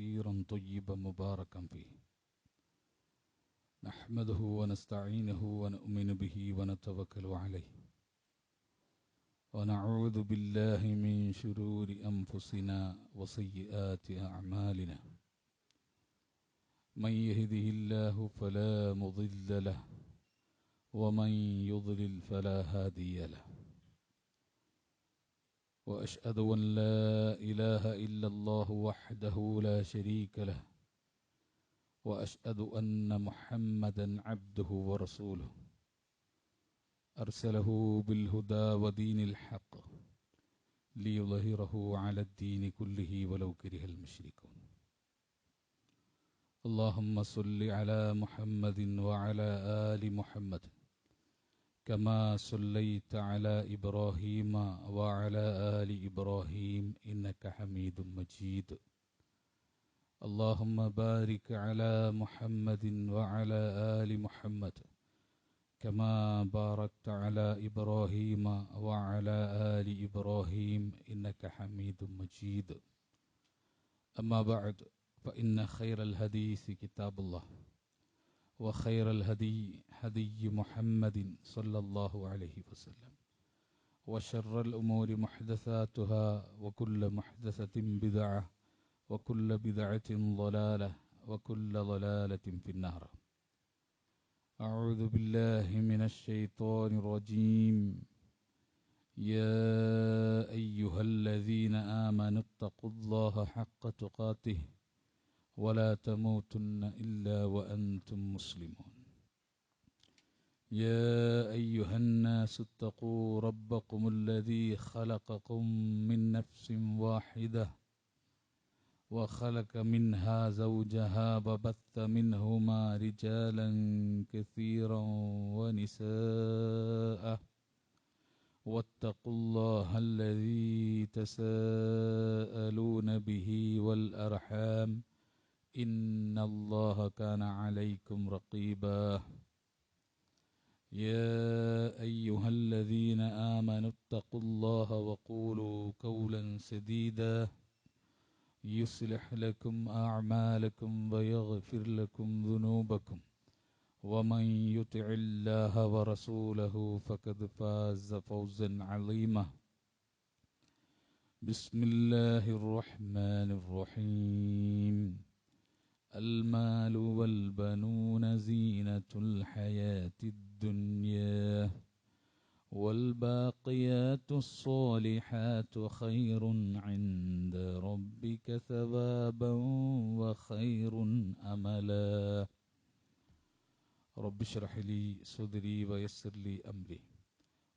كثيرا طيبا مباركا فيه نحمده ونستعينه ونؤمن به ونتوكل عليه ونعوذ بالله من شرور أنفسنا وسيئات أعمالنا من يهده الله فلا مضل له ومن يضلل فلا هادي له وأشهد أن لا إله إلا الله وحده لا شريك له وأشهد أن محمدا عبده ورسوله أرسله بالهدى ودين الحق ليظهره على الدين كله ولو كره المشركون اللهم صل على محمد وعلى آل محمد كما صليت على إبراهيم وعلى آل إبراهيم إنك حميد مجيد اللهم بارك على محمد وعلى آل محمد كما باركت على إبراهيم وعلى آل إبراهيم إنك حميد مجيد أما بعد فإن خير الحديث كتاب الله وخير الهدي هدي محمد صلى الله عليه وسلم وشر الأمور محدثاتها وكل محدثة بدعة وكل بدعة ضلالة وكل ضلالة في النار أعوذ بالله من الشيطان الرجيم يا أيها الذين آمنوا اتقوا الله حق تقاته ولا تموتن إلا وأنتم مسلمون يا أيها الناس اتقوا ربكم الذي خلقكم من نفس واحدة وخلق منها زوجها وبث منهما رجالا كثيرا ونساء واتقوا الله الذي تساءلون به والأرحام إن الله كان عليكم رقيبا يا أيها الذين آمنوا اتقوا الله وقولوا قولا سديدا يصلح لكم أعمالكم ويغفر لكم ذنوبكم ومن يطع الله ورسوله فقد فاز فوزا عظيما بسم الله الرحمن الرحيم المال والبنون زينة الحياة الدنيا والباقيات الصالحات خير عند ربك ثوابا وخير أملا رب اشرح لي صدري ويسر لي أمري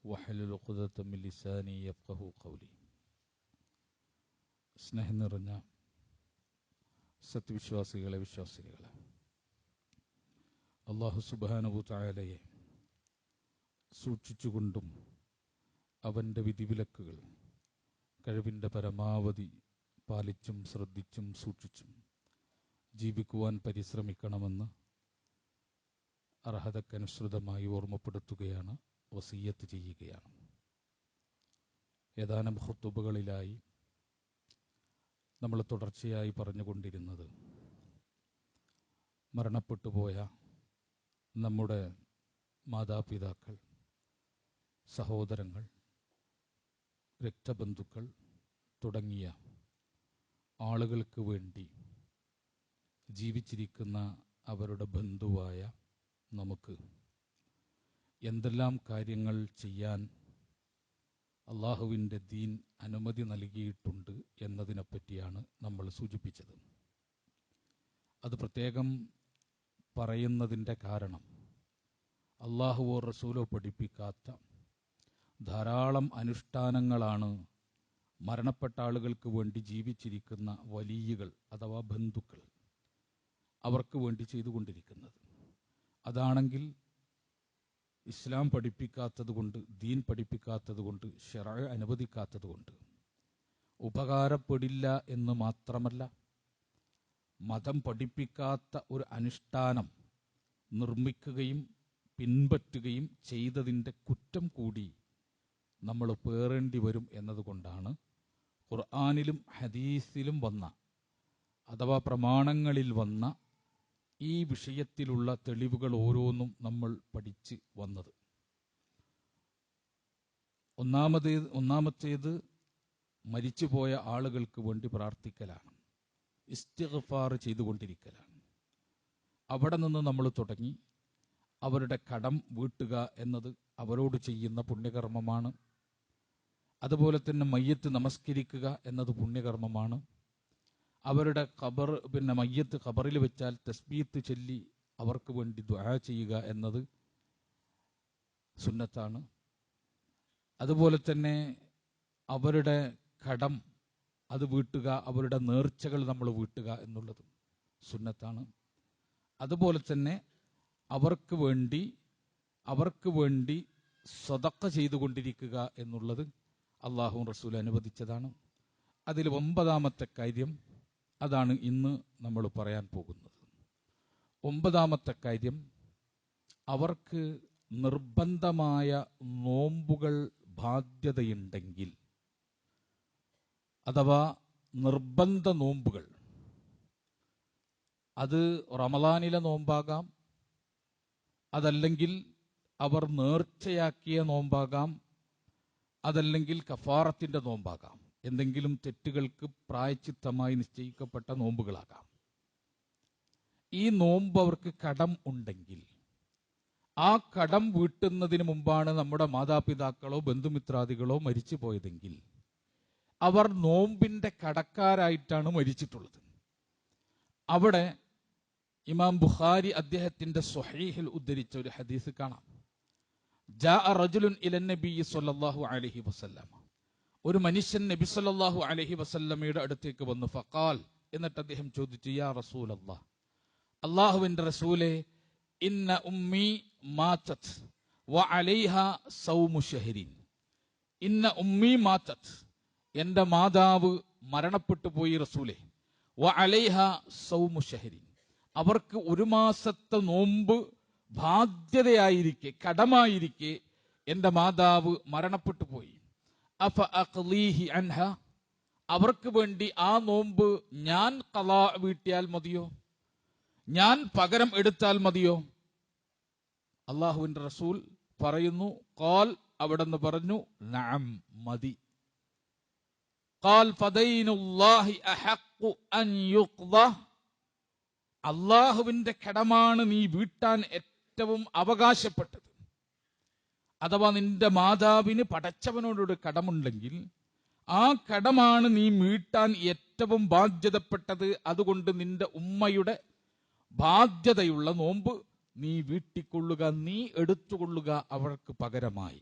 واحلل عقدة من لساني يفقهوا قولي സ്നേഹം നിറഞ്ഞ സത്യവിശ്വാസികളെ വിശ്വാസികളെ അല്ലാഹു സുബ്ഹാനഹു വ തആലയെ സൂക്ഷിച്ചുകൊണ്ടും അവൻ്റെ വിധിവിലക്കുകൾ കഴിവിൻ്റെ പരമാവധി പാലിച്ചും ശ്രദ്ധിച്ചും സൂക്ഷിച്ചും ജീവിക്കുവാൻ പരിശ്രമിക്കണമെന്ന് അർഹതക്കനുസൃതമായി ഓർമ്മപ്പെടുത്തുകയാണ്, വസിയ്യത്ത് ചെയ്യുകയാണ്. ഏതാനും ഖുതുബകളിലായി നമ്മൾ തുടർച്ചയായി പറഞ്ഞുകൊണ്ടിരുന്നത് മരണപ്പെട്ടുപോയ നമ്മുടെ മാതാപിതാക്കൾ, സഹോദരങ്ങൾ, രക്തബന്ധുക്കൾ തുടങ്ങിയ ആളുകൾക്ക് വേണ്ടി ജീവിച്ചിരിക്കുന്ന അവരുടെ ബന്ധുവായ നമുക്ക് എന്തെല്ലാം കാര്യങ്ങൾ ചെയ്യാൻ അള്ളാഹുവിൻ്റെ ദീൻ അനുമതി നൽകിയിട്ടുണ്ട് എന്നതിനെപ്പറ്റിയാണ് നമ്മൾ സൂചിപ്പിച്ചത്. അത് പ്രത്യേകം പറയുന്നതിൻ്റെ കാരണം അള്ളാഹുവോ റസൂലോ പഠിപ്പിക്കാത്ത ധാരാളം അനുഷ്ഠാനങ്ങളാണ് മരണപ്പെട്ട ആളുകൾക്ക് വേണ്ടി ജീവിച്ചിരിക്കുന്ന വലിയകൾ അഥവാ ബന്ധുക്കൾ അവർക്ക് വേണ്ടി ചെയ്തുകൊണ്ടിരിക്കുന്നത്. അതാണെങ്കിൽ ഇസ്ലാം പഠിപ്പിക്കാത്തത് കൊണ്ട്, ദീൻ പഠിപ്പിക്കാത്തത് കൊണ്ട്, ശറഅ അനുവദിക്കാത്തത് കൊണ്ട് ഉപകാരപ്പെടില്ല എന്ന് മാത്രമല്ല, മതം പഠിപ്പിക്കാത്ത ഒരു അനുഷ്ഠാനം നിർമ്മിക്കുകയും പിൻപറ്റുകയും ചെയ്തതിൻ്റെ കുറ്റം കൂടി നമ്മൾ പേറേണ്ടി വരും എന്നതുകൊണ്ടാണ് ഖുർആനിലും ഹദീസിലും വന്ന അഥവാ പ്രമാണങ്ങളിൽ വന്ന ഈ വിഷയത്തിലുള്ള തെളിവുകൾ ഓരോന്നും നമ്മൾ പഠിച്ച് വന്നത്. ഒന്നാമത്തേത് മരിച്ചുപോയ ആളുകൾക്ക് വേണ്ടി പ്രാർത്ഥിക്കലാണ്, ഇസ്തിഗ്ഫാർ ചെയ്തുകൊണ്ടിരിക്കലാണ്. അവിടെ നിന്ന് നമ്മൾ തുടങ്ങി. അവരുടെ കടം വീട്ടുക എന്നത് അവരോട് ചെയ്യുന്ന പുണ്യകർമ്മമാണ്. അതുപോലെ തന്നെ മയ്യത്ത് നമസ്കരിക്കുക എന്നത് പുണ്യകർമ്മമാണ്. അവരുടെ മയ്യത്ത് ഖബറിൽ വെച്ചാൽ തസ്ബീത്ത് ചൊല്ലി അവർക്ക് വേണ്ടി ദുആ ചെയ്യുക എന്നത് സുന്നത്താണ്. അതുപോലെ തന്നെ അവരുടെ കടം അത് വീട്ടുക, അവരുടെ നേർച്ചകൾ നമ്മൾ വീട്ടുക എന്നുള്ളത് സുന്നത്താണ്. അതുപോലെ തന്നെ അവർക്ക് വേണ്ടി സദഖ ചെയ്തുകൊണ്ടിരിക്കുക എന്നുള്ളത് അല്ലാഹു റസൂൽ അനുവദിച്ചതാണ്. അതിൽ 9ാമത്തെ കാര്യം അതാണ് ഇന്ന് നമ്മൾ പറയാൻ പോകുന്നത്. 9ാമത്തെ കാര്യം, അവർക്ക് നിർബന്ധമായ നോമ്പുകൾ ബാധ്യതയുണ്ടെങ്കിൽ, അഥവാ നിർബന്ധ നോമ്പുകൾ, അത് റമളാനിലെ നോമ്പാകാം, അതല്ലെങ്കിൽ അവർ നേർച്ചയാക്കിയ നോമ്പാകാം, അതല്ലെങ്കിൽ കഫാറത്തിന്റെ നോമ്പാകാം, എന്തെങ്കിലും തെറ്റുകൾക്ക് പ്രായശ്ചിത്തമായി നിശ്ചയിക്കപ്പെട്ട നോമ്പുകളാകാം. ഈ നോമ്പ് അവർക്ക് കടം ഉണ്ടെങ്കിൽ, ആ കടം വീട്ടുന്നതിന് മുമ്പാണ് നമ്മുടെ മാതാപിതാക്കളോ ബന്ധുമിത്രാദികളോ മരിച്ചു പോയതെങ്കിൽ അവർ നോമ്പിന്റെ കടക്കാരായിട്ടാണ് മരിച്ചിട്ടുള്ളത്. അവിടെ ഇമാം ബുഖാരി അദ്ദേഹത്തിന്റെ സ്വഹീഹിൽ ഉദ്ധരിച്ച ഒരു ഹദീസ് കാണാം. ജാഅ റജുലുൻ ഇലൻ നബി സ്വല്ലല്ലാഹു അലൈഹി വസല്ലം, ഒരു മനുഷ്യൻ നബി സല്ലല്ലാഹു അലൈഹി വസല്ലമയുടെ അടുത്തേക്ക് വന്നു. ഫഖാൽ, എന്നിട്ട് അദ്ദേഹം ചോദിച്ചു, യാ റസൂലല്ലാഹ്, അല്ലാഹുവിന്റെ റസൂലേ, ഇന്ന ഉമ്മി മാതത് വഅലൈഹാ സൗമു ശഹരിൻ. ഇന്ന ഉമ്മി മാതത്, എന്റെ മാതാവ് മരണപ്പെട്ടു പോയി റസൂലേ. വഅലൈഹാ സൗമു ശഹരിൻ, അവർക്ക് ഒരു മാസത്തെ നോമ്പ് ബാധ്യതയായിരിക്കെ, കടമായിരിക്കെ എന്റെ മാതാവ് മരണപ്പെട്ടു പോയി. അഫ അഖ്ലീഹി അൻഹ, അവർക്ക് വേണ്ടി ആ നോമ്പ് ഞാൻ ഖളാ വീട്ടിയാൽ മതിയോ, ഞാൻ പകരം എടുത്താൽ മതിയോ? അല്ലാഹുവിന്റെ റസൂൽ പറയുന്നു, ഖാൽ, അവിടെന്ന് പറഞ്ഞു, നഅം, മതി. ഖാൽ ഫദൈനുല്ലാഹി അഹഖു അൻ യുഖ്ദ, അല്ലാഹുവിന്റെ കടമാണ് നീ വീട്ടാൻ ഏറ്റവും അവകാശപ്പെട്ടത്. അഥവാ നിന്റെ മാതാവിന് പടച്ചവനോടൊരു കടമുണ്ടെങ്കിൽ ആ കടമാണ് നീ വീട്ടാൻ ഏറ്റവും ബാധ്യതപ്പെട്ടത്. അതുകൊണ്ട് നിന്റെ ഉമ്മയുടെ ബാധ്യതയുള്ള നോമ്പ് നീ വീട്ടിക്കൊള്ളുക, നീ എടുത്തുകൊള്ളുക അവർക്ക് പകരമായി.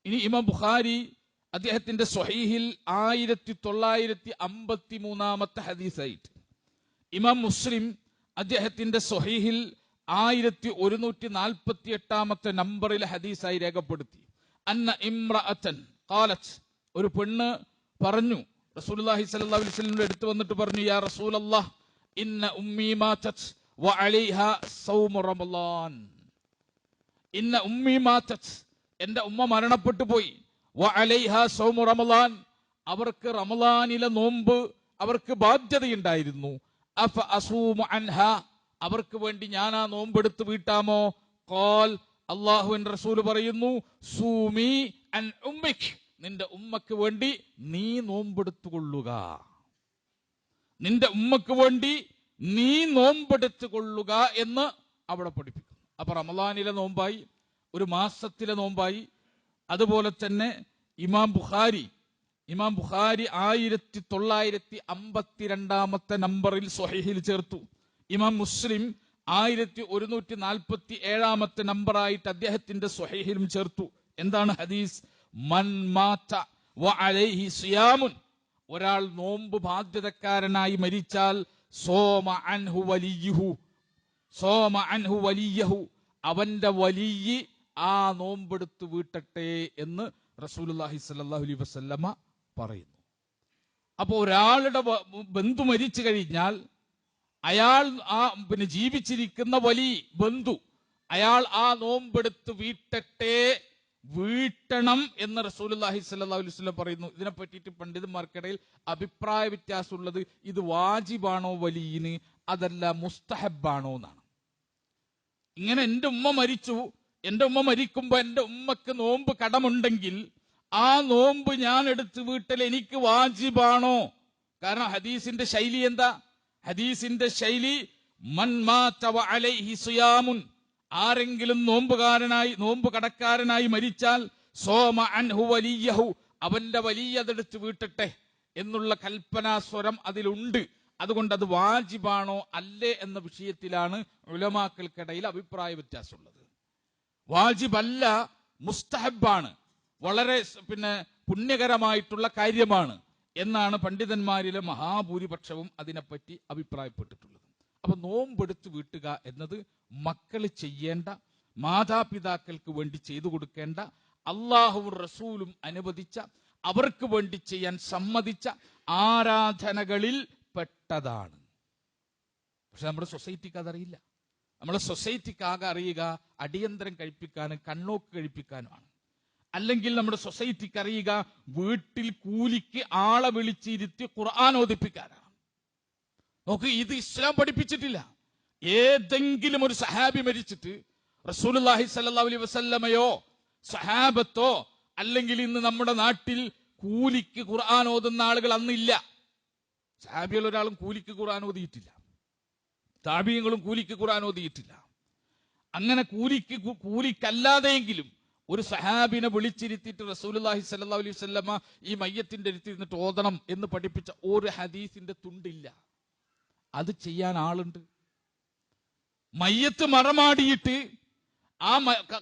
ഇനി ഇമാം ബുഖാരി അദ്ദേഹത്തിന്റെ സ്വഹീഹിൽ 1953 ഹദീസായിട്ട്, ഇമാം മുസ്ലിം അദ്ദേഹത്തിന്റെ സ്വഹീഹിൽ 1148 നമ്പറിലെ ഹദീസായി രേഖപ്പെടുത്തി. അന്ന ഇംറഅതൻ ഖാലത്ത്, ഒരു പെണ്ണ് പറഞ്ഞു, റസൂലുള്ളാഹി സ്വല്ലല്ലാഹു അലൈഹി വസല്ലമയുടെ അടുത്ത് വന്നിട്ട് പറഞ്ഞു, യാ റസൂലല്ലാഹ്, ഇന്ന ഉമ്മി മാതത് വഅലൈഹാ സൗമു റമളാൻ. ഇന്ന ഉമ്മി മാതത്, എന്റെ ഉമ്മ മരണപ്പെട്ടു പോയി. വഅലൈഹാ സൗമു റമളാൻ, അവർക്ക് റമളാനിലെ നോമ്പ് അവർക്ക് ബാധ്യതയുണ്ടായിരുന്നു. അഫ അസൂമു അൻഹാ, അവർക്ക് വേണ്ടി ഞാൻ ആ നോമ്പെടുത്ത് വീട്ടാമോ? ഖാൽ, അല്ലാഹുവിന്റെ റസൂൽ പറയുന്നു, സൂമി അൻ ഉമ്മിക്, നിന്റെ ഉമ്മക്ക് വേണ്ടി നീ നോമ്പെടുത്തുകൊള്ളുക, നിന്റെ ഉമ്മക്ക് വേണ്ടി നീ നോമ്പെടുത്തുകൊള്ളുക എന്ന് അവിടെ പഠിപ്പിക്കുന്നു. അപ്പൊ റമളാനിലെ നോമ്പായി, ഒരു മാസത്തിലെ നോമ്പായി. അതുപോലെ തന്നെ ഇമാം ബുഖാരി 1952 നമ്പറിൽ സ്വഹീഹിൽ ചേർത്തു. ഇമാം മുസ്ലിം 1147 നമ്പറായിട്ട് അദ്ദേഹത്തിന്റെ സ്വഹീഹിലും ചേർത്തു. എന്താണ് ഹദീസ്? മൻ മാത വഅലൈഹി സിയാമുൻ, ഒരാൾ നോമ്പ് ബാധ്യതക്കാരനായി മരിച്ചാൽ സോമ അൻഹു വലിയഹു, അവന്റെ വലിയ ആ നോമ്പെടുത്ത് വീട്ടട്ടെ എന്ന് റസൂലുള്ളാഹി സ്വല്ലല്ലാഹു അലൈഹി വസല്ലമ പറയുന്നു. അപ്പൊ ഒരാളുടെ ബന്ധു മരിച്ചു കഴിഞ്ഞാൽ അയാൾ ജീവിച്ചിരിക്കുന്ന വലിയ ബന്ധു, അയാൾ ആ നോമ്പെടുത്ത് വീട്ടട്ടെ വീട്ടണം എന്ന് റസൂലുള്ളാഹി സ്വല്ലല്ലാഹു അലൈഹി വസല്ലം പറയുന്നു. ഇതിനെ പറ്റിയിട്ട് പണ്ഡിതന്മാർക്കിടയിൽ അഭിപ്രായ വ്യത്യാസമുള്ളത് ഇത് വാജിബാണോ വലിയന്, അതല്ല മുസ്തഹബാണോ എന്നാണ്. ഇങ്ങനെ എന്റെ ഉമ്മ മരിച്ചു, എന്റെ ഉമ്മ മരിക്കുമ്പോ എന്റെ ഉമ്മക്ക് നോമ്പ് കടമുണ്ടെങ്കിൽ ആ നോമ്പ് ഞാൻ എടുത്ത് വീട്ടൽ എനിക്ക് വാജിബാണോ? കാരണം ഹദീസിന്റെ ശൈലി എന്താ? ഹദീസിന്റെ ശൈലി മൻ മാത വ അലൈഹി സിയാമുൻ, ആരെങ്കിലും നോമ്പ് കടക്കാരനായി മരിച്ചാൽ സോമ അൻഹു വലിയഹു, അവന്റെ വലിയ അതെടുത്ത് വീട്ടട്ടെ എന്നുള്ള കൽപ്പനാസ്വരം അതിലുണ്ട്. അതുകൊണ്ട് അത് വാജിബാണോ അല്ലേ എന്ന വിഷയത്തിലാണ് ഉലമാക്കൾക്കിടയിൽ അഭിപ്രായ വ്യത്യാസമുള്ളത്. വാജിബല്ല, മുസ്തഹബാണ്, വളരെ പുണ്യകരമായിട്ടുള്ള കാര്യമാണ് എന്നാണ് പണ്ഡിതന്മാരിലെ മഹാഭൂരിപക്ഷവും അതിനെപ്പറ്റി അഭിപ്രായപ്പെട്ടിട്ടുള്ളത്. അപ്പൊ നോമ്പെടുത്ത് വീട്ടുക എന്നത് മക്കൾ ചെയ്യേണ്ട, മാതാപിതാക്കൾക്ക് വേണ്ടി ചെയ്തു കൊടുക്കേണ്ട, അള്ളാഹുവും റസൂലും അനുവദിച്ച, അവർക്ക് വേണ്ടി ചെയ്യാൻ സമ്മതിച്ച ആരാധനകളിൽ പെട്ടതാണ്. പക്ഷെ നമ്മുടെ സൊസൈറ്റിക്ക് അതറിയില്ല. നമ്മുടെ സൊസൈറ്റിക്ക് ആകെ അറിയുക അടിയന്തരം കഴിപ്പിക്കാനും കണ്ണോക്ക് കഴിപ്പിക്കാനുമാണ്. അല്ലെങ്കിൽ നമ്മുടെ സൊസൈറ്റിക്ക് അറിയുക വീട്ടിൽ കൂലിക്ക് ആളെ വിളിച്ചിരുത്തി ഖുർആൻ ഓതിപ്പിക്കാനാണ്. നോക്ക്, ഇത് ഇസ്ലാം പഠിപ്പിച്ചിട്ടില്ല. ഏതെങ്കിലും ഒരു സഹാബി മരിച്ചിട്ട് റസൂലുള്ളാഹി സ്വല്ലല്ലാഹു അലൈഹി വസല്ലമയോ സഹാബത്തോ അല്ലെങ്കിൽ ഇന്ന് നമ്മുടെ നാട്ടിൽ കൂലിക്ക് ഖുർആൻ ഓതുന്ന ആളുകൾ അന്നില്ല. സഹാബികൾ ഒരാളും കൂലിക്ക് ഖുർആൻ ഓതിയിട്ടില്ല, താബിഈങ്ങളും കൂലിക്ക് ഖുർആൻ ഓതിയിട്ടില്ല. അങ്ങനെ കൂലിക്കല്ലാതെയെങ്കിലും ഒരു സഹാബിനെ വിളിച്ചിരുത്തിയിട്ട് റസൂലുള്ളാഹി സ്വല്ലല്ലാഹു അലൈഹി വസല്ലമ ഈ മയ്യത്തിന്റെ അടുത്തിരുന്നിട്ട് ഓതണം എന്ന് പഠിപ്പിച്ച ഒരു ഹദീസിന്റെ തുണ്ടില്ല. അത് ചെയ്യാൻ ആളുണ്ട്. മയ്യത്ത് മറമാടിയിട്ട് ആ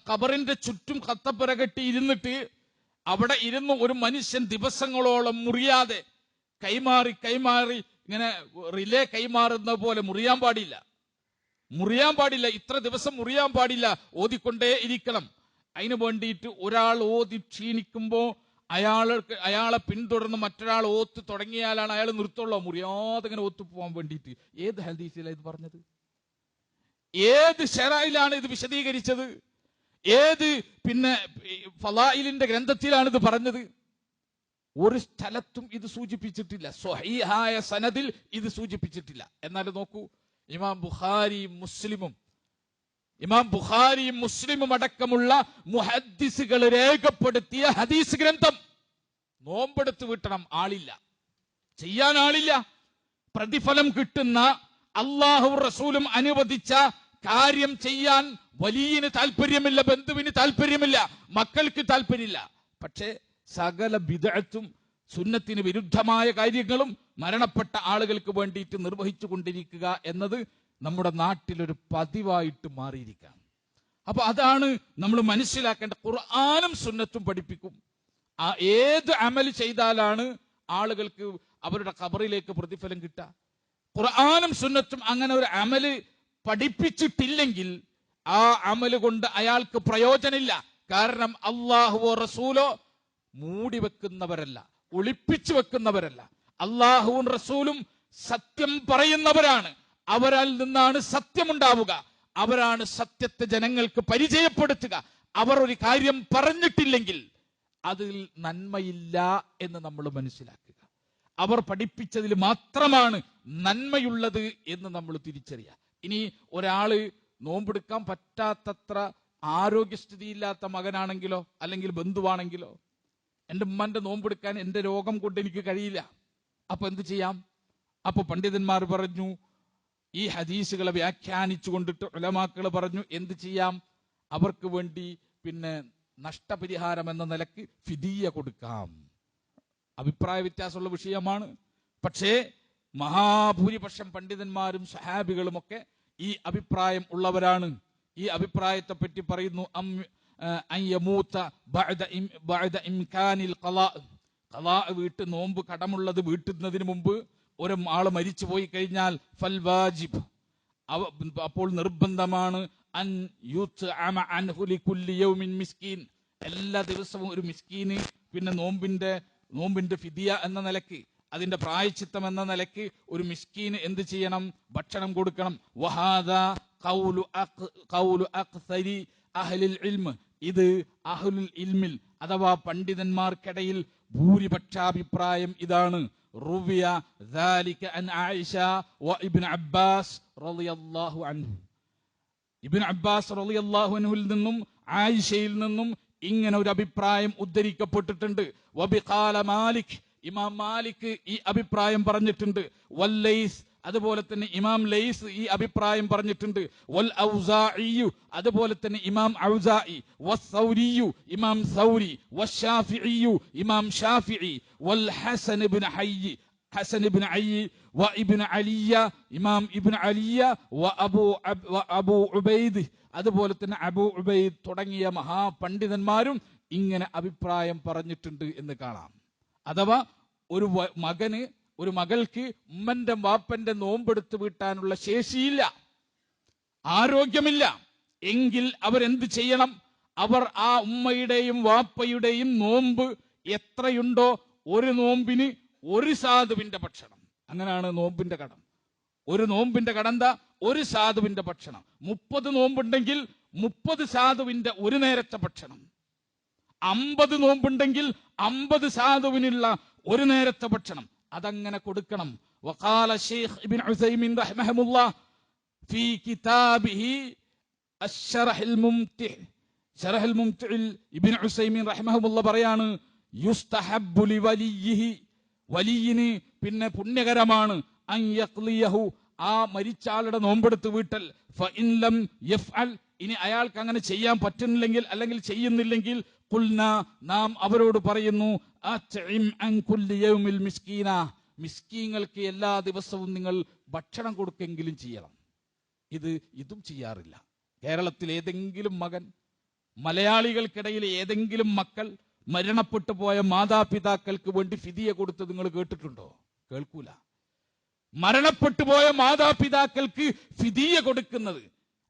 ഖബറിന്റെ ചുറ്റും കത്തപ്പുര കെട്ടി ഇരുന്നിട്ട് അവിടെ ഇരുന്ന് ഒരു മനുഷ്യൻ ദിവസങ്ങളോളം മുറിയാതെ കൈമാറി ഇങ്ങനെ റിലേ കൈമാറുന്ന പോലെ മുറിയാൻ പാടില്ല, ഇത്ര ദിവസം മുറിയാൻ പാടില്ല, ഓതിക്കൊണ്ടേ ഇരിക്കണം. അതിനു വേണ്ടിയിട്ട് ഒരാൾ ഓതി ക്ഷീണിക്കുമ്പോ അയാളെ പിന്തുടർന്ന് മറ്റൊരാൾ ഓത്ത് തുടങ്ങിയാലാണ് അയാൾ നിർത്തുള്ളൂ, മുറിയാതെ ഇങ്ങനെ ഓത്തു പോകാൻ വേണ്ടിയിട്ട്. ഏത് ഹദീസിലാണ് ഇത് പറഞ്ഞത്? ഏത് ശറഇലാണ് ഇത് വിശദീകരിച്ചത്? ഏത് ഫളായിലിന്റെ ഗ്രന്ഥത്തിലാണ് ഇത് പറഞ്ഞത്? ഒരു സ്ഥലത്തും ഇത് സൂചിപ്പിച്ചിട്ടില്ല, സ്വഹീഹായ സനദിൽ ഇത് സൂചിപ്പിച്ചിട്ടില്ല. എന്നാൽ നോക്കൂ, ഇമാം ബുഖാരിയും മുസ്ലിമും അടക്കമുള്ള മുഹദ്ദിസുകൾ രേഖപ്പെടുത്തിയ ഹദീസ് ഗ്രന്ഥം. നോമ്പെടുത്ത് വീട്ടണം, ആളില്ല, ചെയ്യാൻ ആളില്ല. പ്രതിഫലം കിട്ടുന്ന അള്ളാഹു റസൂലും അനുവദിച്ച കാര്യം ചെയ്യാൻ വലിയന് താല്പര്യമില്ല, ബന്ധുവിന് താല്പര്യമില്ല, മക്കൾക്ക് താല്പര്യമില്ല. പക്ഷേ സകല ബിദ്അത്തും സുന്നത്തിന് വിരുദ്ധമായ കാര്യങ്ങളും മരണപ്പെട്ട ആളുകൾക്ക് വേണ്ടിയിട്ട് നിർവഹിച്ചു കൊണ്ടിരിക്കുക എന്നത് നമ്മുടെ നാട്ടിലൊരു പതിവായിട്ട് മാറിയിരിക്കാം. അപ്പൊ അതാണ് നമ്മൾ മനസ്സിലാക്കേണ്ട. ഖുർആനും സുന്നത്തും പഠിപ്പിക്കും. ഏത് അമൽ ചെയ്താലാണ് ആളുകൾക്ക് അവരുടെ ഖബറിലേക്ക് പ്രതിഫലം കിട്ടുക? ഖുർആനും സുന്നത്തും അങ്ങനെ ഒരു അമല് പഠിപ്പിച്ചിട്ടില്ലെങ്കിൽ ആ അമല് കൊണ്ട് അയാൾക്ക് പ്രയോജനമില്ല. കാരണം അള്ളാഹുവോ റസൂലോ മൂടി വെക്കുന്നവരല്ല, ഒളിപ്പിച്ചു വെക്കുന്നവരല്ല. അള്ളാഹുവും റസൂലും സത്യം പറയുന്നവരാണ്. അവരിൽ നിന്നാണ് സത്യമുണ്ടാവുക. അവരാണ് സത്യത്തെ ജനങ്ങൾക്ക് പരിചയപ്പെടുത്തുക. അവർ ഒരു കാര്യം പറഞ്ഞിട്ടില്ലെങ്കിൽ അതിൽ നന്മയില്ല എന്ന് നമ്മൾ മനസ്സിലാക്കുക. അവർ പഠിപ്പിച്ചതിൽ മാത്രമാണ് നന്മയുള്ളത് എന്ന് നമ്മൾ തിരിച്ചറിയുക. ഇനി ഒരാള് നോമ്പെടുക്കാൻ പറ്റാത്തത്ര ആരോഗ്യസ്ഥിതിയില്ലാത്ത മകനാണെങ്കിലോ അല്ലെങ്കിൽ ബന്ധുവാണെങ്കിലോ, എൻ്റെ ഉമ്മന്റെ നോമ്പെടുക്കാൻ എൻ്റെ രോഗം കൊണ്ട് എനിക്ക് കഴിയില്ല, അപ്പൊ എന്ത് ചെയ്യാം? അപ്പൊ പണ്ഡിതന്മാർ പറഞ്ഞു, ഈ ഹദീസുകളെ വ്യാഖ്യാനിച്ചു കൊണ്ടിട്ട് ഉലമാക്കൾ പറഞ്ഞു എന്ത് ചെയ്യാം? അവർക്ക് വേണ്ടി നഷ്ടപരിഹാരം എന്ന നിലക്ക് ഫിദിയ കൊടുക്കാം. അഭിപ്രായ വ്യത്യാസമുള്ള വിഷയമാണ്. പക്ഷേ മഹാഭൂരിപക്ഷം പണ്ഡിതന്മാരും സഹാബികളും ഒക്കെ ഈ അഭിപ്രായം ഉള്ളവരാണ്. ഈ അഭിപ്രായത്തെ പറ്റി പറയുന്നു, വീട്ട് നോമ്പ് കടമുള്ളത് വീട്ടുന്നതിന് മുമ്പ് ഒരു ആള് മരിച്ചു പോയി കഴിഞ്ഞാൽ ഫൽ വാജിബ്, അപ്പോൾ നിർബന്ധമാണ് അൻ യുത്അമ അൻഹു ലികുല്ലി യൗമിൻ മിസ്കീൻ, എല്ലാ ദിവസവും ഒരു മിസ്കീന് നോമ്പിന്റെ ഫിദിയ എന്ന നിലയ്ക്ക്, അതിന്റെ പ്രായച്ചിത്തം എന്ന നിലയ്ക്ക് ഒരു മിസ്കീന് എന്ത് ചെയ്യണം? ഭക്ഷണം കൊടുക്കണം. വഹാദാ ഖൗലു അക്സരി അഹ്ലിൽ ഇൽമ്, ഇത് അഹ്ലുൽ ഇൽമിൽ അഥവാ പണ്ഡിതന്മാർക്കിടയിൽ ഭൂരിപക്ഷാഭിപ്രായം ഇതാണ്. റുവിയ ദാലിക അൻ ആയിഷ വ ഇബ്നു അബ്ബാസ് റളിയല്ലാഹു അൻഹു. ഇബ്നു അബ്ബാസ് റളിയല്ലാഹു അൻഹുവിൽ നിന്നും ആയിഷയിൽ നിന്നും ഇങ്ങനെ ഒരു അഭിപ്രായം ഉദ്ധരിക്കപ്പെട്ടിട്ടുണ്ട്. വബിഖാല മാലിക്, ഇമാം മാലിക് ഈ അഭിപ്രായം പറഞ്ഞിട്ടുണ്ട്. വല്ലൈസ്, അതുപോലെ തന്നെ ഇമാം ലൈസ് ഈ അഭിപ്രായം പറഞ്ഞിട്ടുണ്ട്. വൽ ഔസാഇ, അതുപോലെ തന്നെ ഇമാം ഔസാഇ. വസ്സൗരി, ഇമാം സൗരി. വശാഫിഇ, ഇമാം ഷാഫിഇ. വൽ ഹസൻ ഇബ്നു ഹയ്യ്, ഹസൻ ഇബ്നു അയ്യി. വ ഇബ്നു അലിയ, ഇമാം ഇബ്നു അലിയ. വ അബൂ ഉബൈദ്, അതുപോലെ തന്നെ അബൂ ഉബൈദ് തുടങ്ങിയ മഹാപണ്ഡിതന്മാരും ഇങ്ങനെ അഭിപ്രായം പറഞ്ഞിട്ടുണ്ട് എന്ന് കാണാം. അഥവാ ഒരു മകൾക്ക് ഉമ്മന്റെ വാപ്പന്റെ നോമ്പെടുത്ത് വീട്ടാനുള്ള ശേഷിയില്ല, ആരോഗ്യമില്ല എങ്കിൽ അവരെന്ത് ചെയ്യണം? അവർ ആ ഉമ്മയുടെയും വാപ്പയുടെയും നോമ്പ് എത്രയുണ്ടോ ഒരു നോമ്പിന് ഒരു സാധുവിന്റെ ഭക്ഷണം. അങ്ങനെയാണ് നോമ്പിന്റെ കടം. ഒരു നോമ്പിന്റെ കടം എന്താ? ഒരു സാധുവിന്റെ ഭക്ഷണം. 30 നോമ്പുണ്ടെങ്കിൽ 30 സാധുവിന്റെ ഒരു നേരത്തെ ഭക്ഷണം. 50 നോമ്പുണ്ടെങ്കിൽ 50 സാധുവിനുള്ള ഒരു നേരത്തെ ഭക്ഷണം. അതങ്ങനെ കൊടുക്കണം. വഖാല ശൈഖ് ഇബ്നു ഉസൈമീൻ റഹിമഹുല്ലാഹ് ഫീ കിതാബിഹി അശ്ശറഹുൽ മുംതിഹ്, ശറഹുൽ മുംതിഇൽ ഇബ്നു ഉസൈമീൻ റഹിമഹുല്ലാഹ് പറയാണ്, യുസ്തഹബ്ബു ലിവലിയിഹി, വലിയിന് പിന്നെ പുണ്യകരമാണ് അൻ യഖ്ലിയഹു, ആ മരിച്ച ആളുടെ നോമ്പെടുത്ത് വീട്ടൽ. ഫഇൻ ലം യഫ്അൽ, ഇനി അയാൾക്ക് അങ്ങനെ ചെയ്യാൻ പറ്റുന്നില്ലെങ്കിൽ അല്ലെങ്കിൽ ചെയ്യുന്നില്ലെങ്കിൽ ഖുൽന, നാം അവരോട് പറയുന്നു, അത്ഇം അൻ കുല്ലി യൗമിൽ മിസ്കീന, മിസ്കീങ്ങൾക്ക് എല്ലാ ദിവസവും നിങ്ങൾ ഭക്ഷണം കൊടുക്കെങ്കിലും ചെയ്യണം. ഇതും ചെയ്യാറില്ല. കേരളത്തിൽ ഏതെങ്കിലും മകൻ, മലയാളികൾക്കിടയിൽ ഏതെങ്കിലും മക്കൾ മരണപ്പെട്ടു പോയ മാതാപിതാക്കൾക്ക് വേണ്ടി ഫിദിയ കൊടുത്ത് നിങ്ങൾ കേട്ടിട്ടുണ്ടോ? കേൾക്കൂല. മരണപ്പെട്ടു പോയ മാതാപിതാക്കൾക്ക് ഫിദിയ കൊടുക്കുന്നത്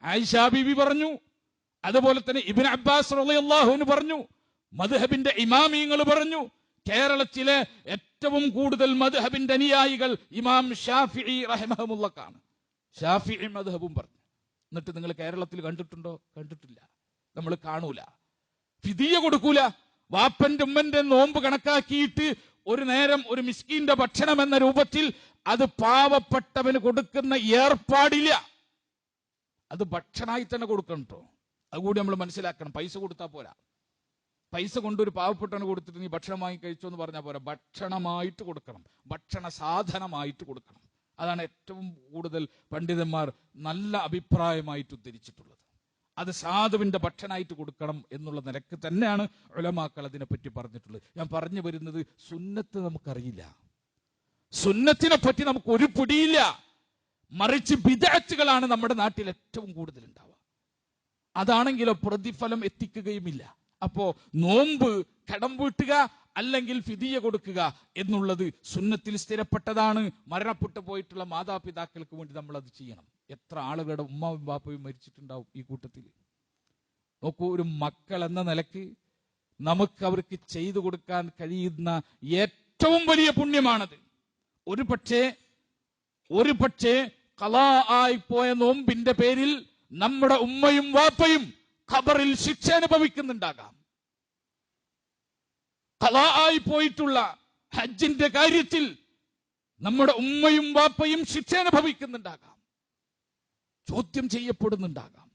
ആയിഷാ ബീവി പറഞ്ഞു, അതുപോലെ തന്നെ ഇബ്നു അബ്ബാസ് റളിയല്ലാഹു അൻഹു പറഞ്ഞു, മദ്ഹബിന്റെ ഇമാമിയങ്ങൾ പറഞ്ഞു. കേരളത്തിലെ ഏറ്റവും കൂടുതൽ മദ്ഹബിന്റെ അനുയായികൾ ഇമാം ഷാഫിഈ റഹിമഹുല്ലാഹ്ക്കാണ്. ഷാഫിഈ മദ്ഹബും പറഞ്ഞു. എന്നിട്ട് നിങ്ങൾ കേരളത്തിൽ കണ്ടിട്ടുണ്ടോ? കണ്ടിട്ടില്ല. നമ്മൾ കാണൂല. ഫിദിയ കൊടുക്കൂല. വാപ്പന്റെ ഉമ്മന്റെ നോമ്പ് കണക്കാക്കിയിട്ട് ഒരു നേരം ഒരു മിസ്കീന്റെ ഭക്ഷണം എന്ന രൂപത്തിൽ അത് പാവപ്പെട്ടവന് കൊടുക്കുന്ന ഏർപ്പാടില്ല. അത് ഭക്ഷണമായി തന്നെ കൊടുക്കണം കേട്ടോ. അതുകൂടി നമ്മൾ മനസ്സിലാക്കണം. പൈസ കൊടുത്താൽ പോരാ. പൈസ കൊണ്ടൊരു പാവപ്പെട്ടവന് കൊടുത്തിട്ട് നീ ഭക്ഷണം വാങ്ങി കഴിച്ചോ എന്ന് പറഞ്ഞാൽ പോരാ. ഭക്ഷണമായിട്ട് കൊടുക്കണം, ഭക്ഷണ സാധനമായിട്ട് കൊടുക്കണം. അതാണ് ഏറ്റവും കൂടുതൽ പണ്ഡിതന്മാർ നല്ല അഭിപ്രായമായിട്ട് ഉദ്ധരിച്ചിട്ടുള്ളത്. അത് സാധുവിന്റെ ഭക്ഷണമായിട്ട് കൊടുക്കണം എന്നുള്ള നിലക്ക് തന്നെയാണ് ഉലമാക്കൾ അതിനെപ്പറ്റി പറഞ്ഞിട്ടുള്ളത്. ഞാൻ പറഞ്ഞു വരുന്നത്, സുന്നത്ത് നമുക്കറിയില്ല, സുന്നത്തിനെ പറ്റി നമുക്ക് ഒരു പിടിയില്ല. മറിച്ച് ബിദ്അത്തുകളാണ് നമ്മുടെ നാട്ടിൽ ഏറ്റവും കൂടുതൽ ഉണ്ടാവുക. അതാണെങ്കിലോ പ്രതിഫലം എത്തിക്കുകയുമില്ല. അപ്പോ നോമ്പ് കടം വീട്ടുക അല്ലെങ്കിൽ ഫിദിയ കൊടുക്കുക എന്നുള്ളത് സുന്നത്തിൽ സ്ഥിരപ്പെട്ടതാണ്. മരണപ്പെട്ടു പോയിട്ടുള്ള മാതാപിതാക്കൾക്ക് വേണ്ടി നമ്മൾ അത് ചെയ്യണം. എത്ര ആളുകളുടെ ഉമ്മാവും ബാപ്പയും മരിച്ചിട്ടുണ്ടാവും ഈ കൂട്ടത്തിൽ. നോക്കൂ, ഒരു മക്കൾ എന്ന നിലക്ക് നമുക്ക് അവർക്ക് ചെയ്തു കൊടുക്കാൻ കഴിയുന്ന ഏറ്റവും വലിയ പുണ്യമാണത്. ഒരു പക്ഷേ ഖളാ ആയിപ്പോയ നോമ്പിന്റെ പേരിൽ നമ്മുടെ ഉമ്മയും വാപ്പയും ഖബറിൽ ശിക്ഷ അനുഭവിക്കുന്നുണ്ടാകാം. ഖളാ ആയി പോയിട്ടുള്ള ഹജ്ജിന്റെ കാര്യത്തിൽ നമ്മുടെ ഉമ്മയും വാപ്പയും ശിക്ഷ അനുഭവിക്കുന്നുണ്ടാകാം, ചോദ്യം ചെയ്യപ്പെടുന്നുണ്ടാകാം.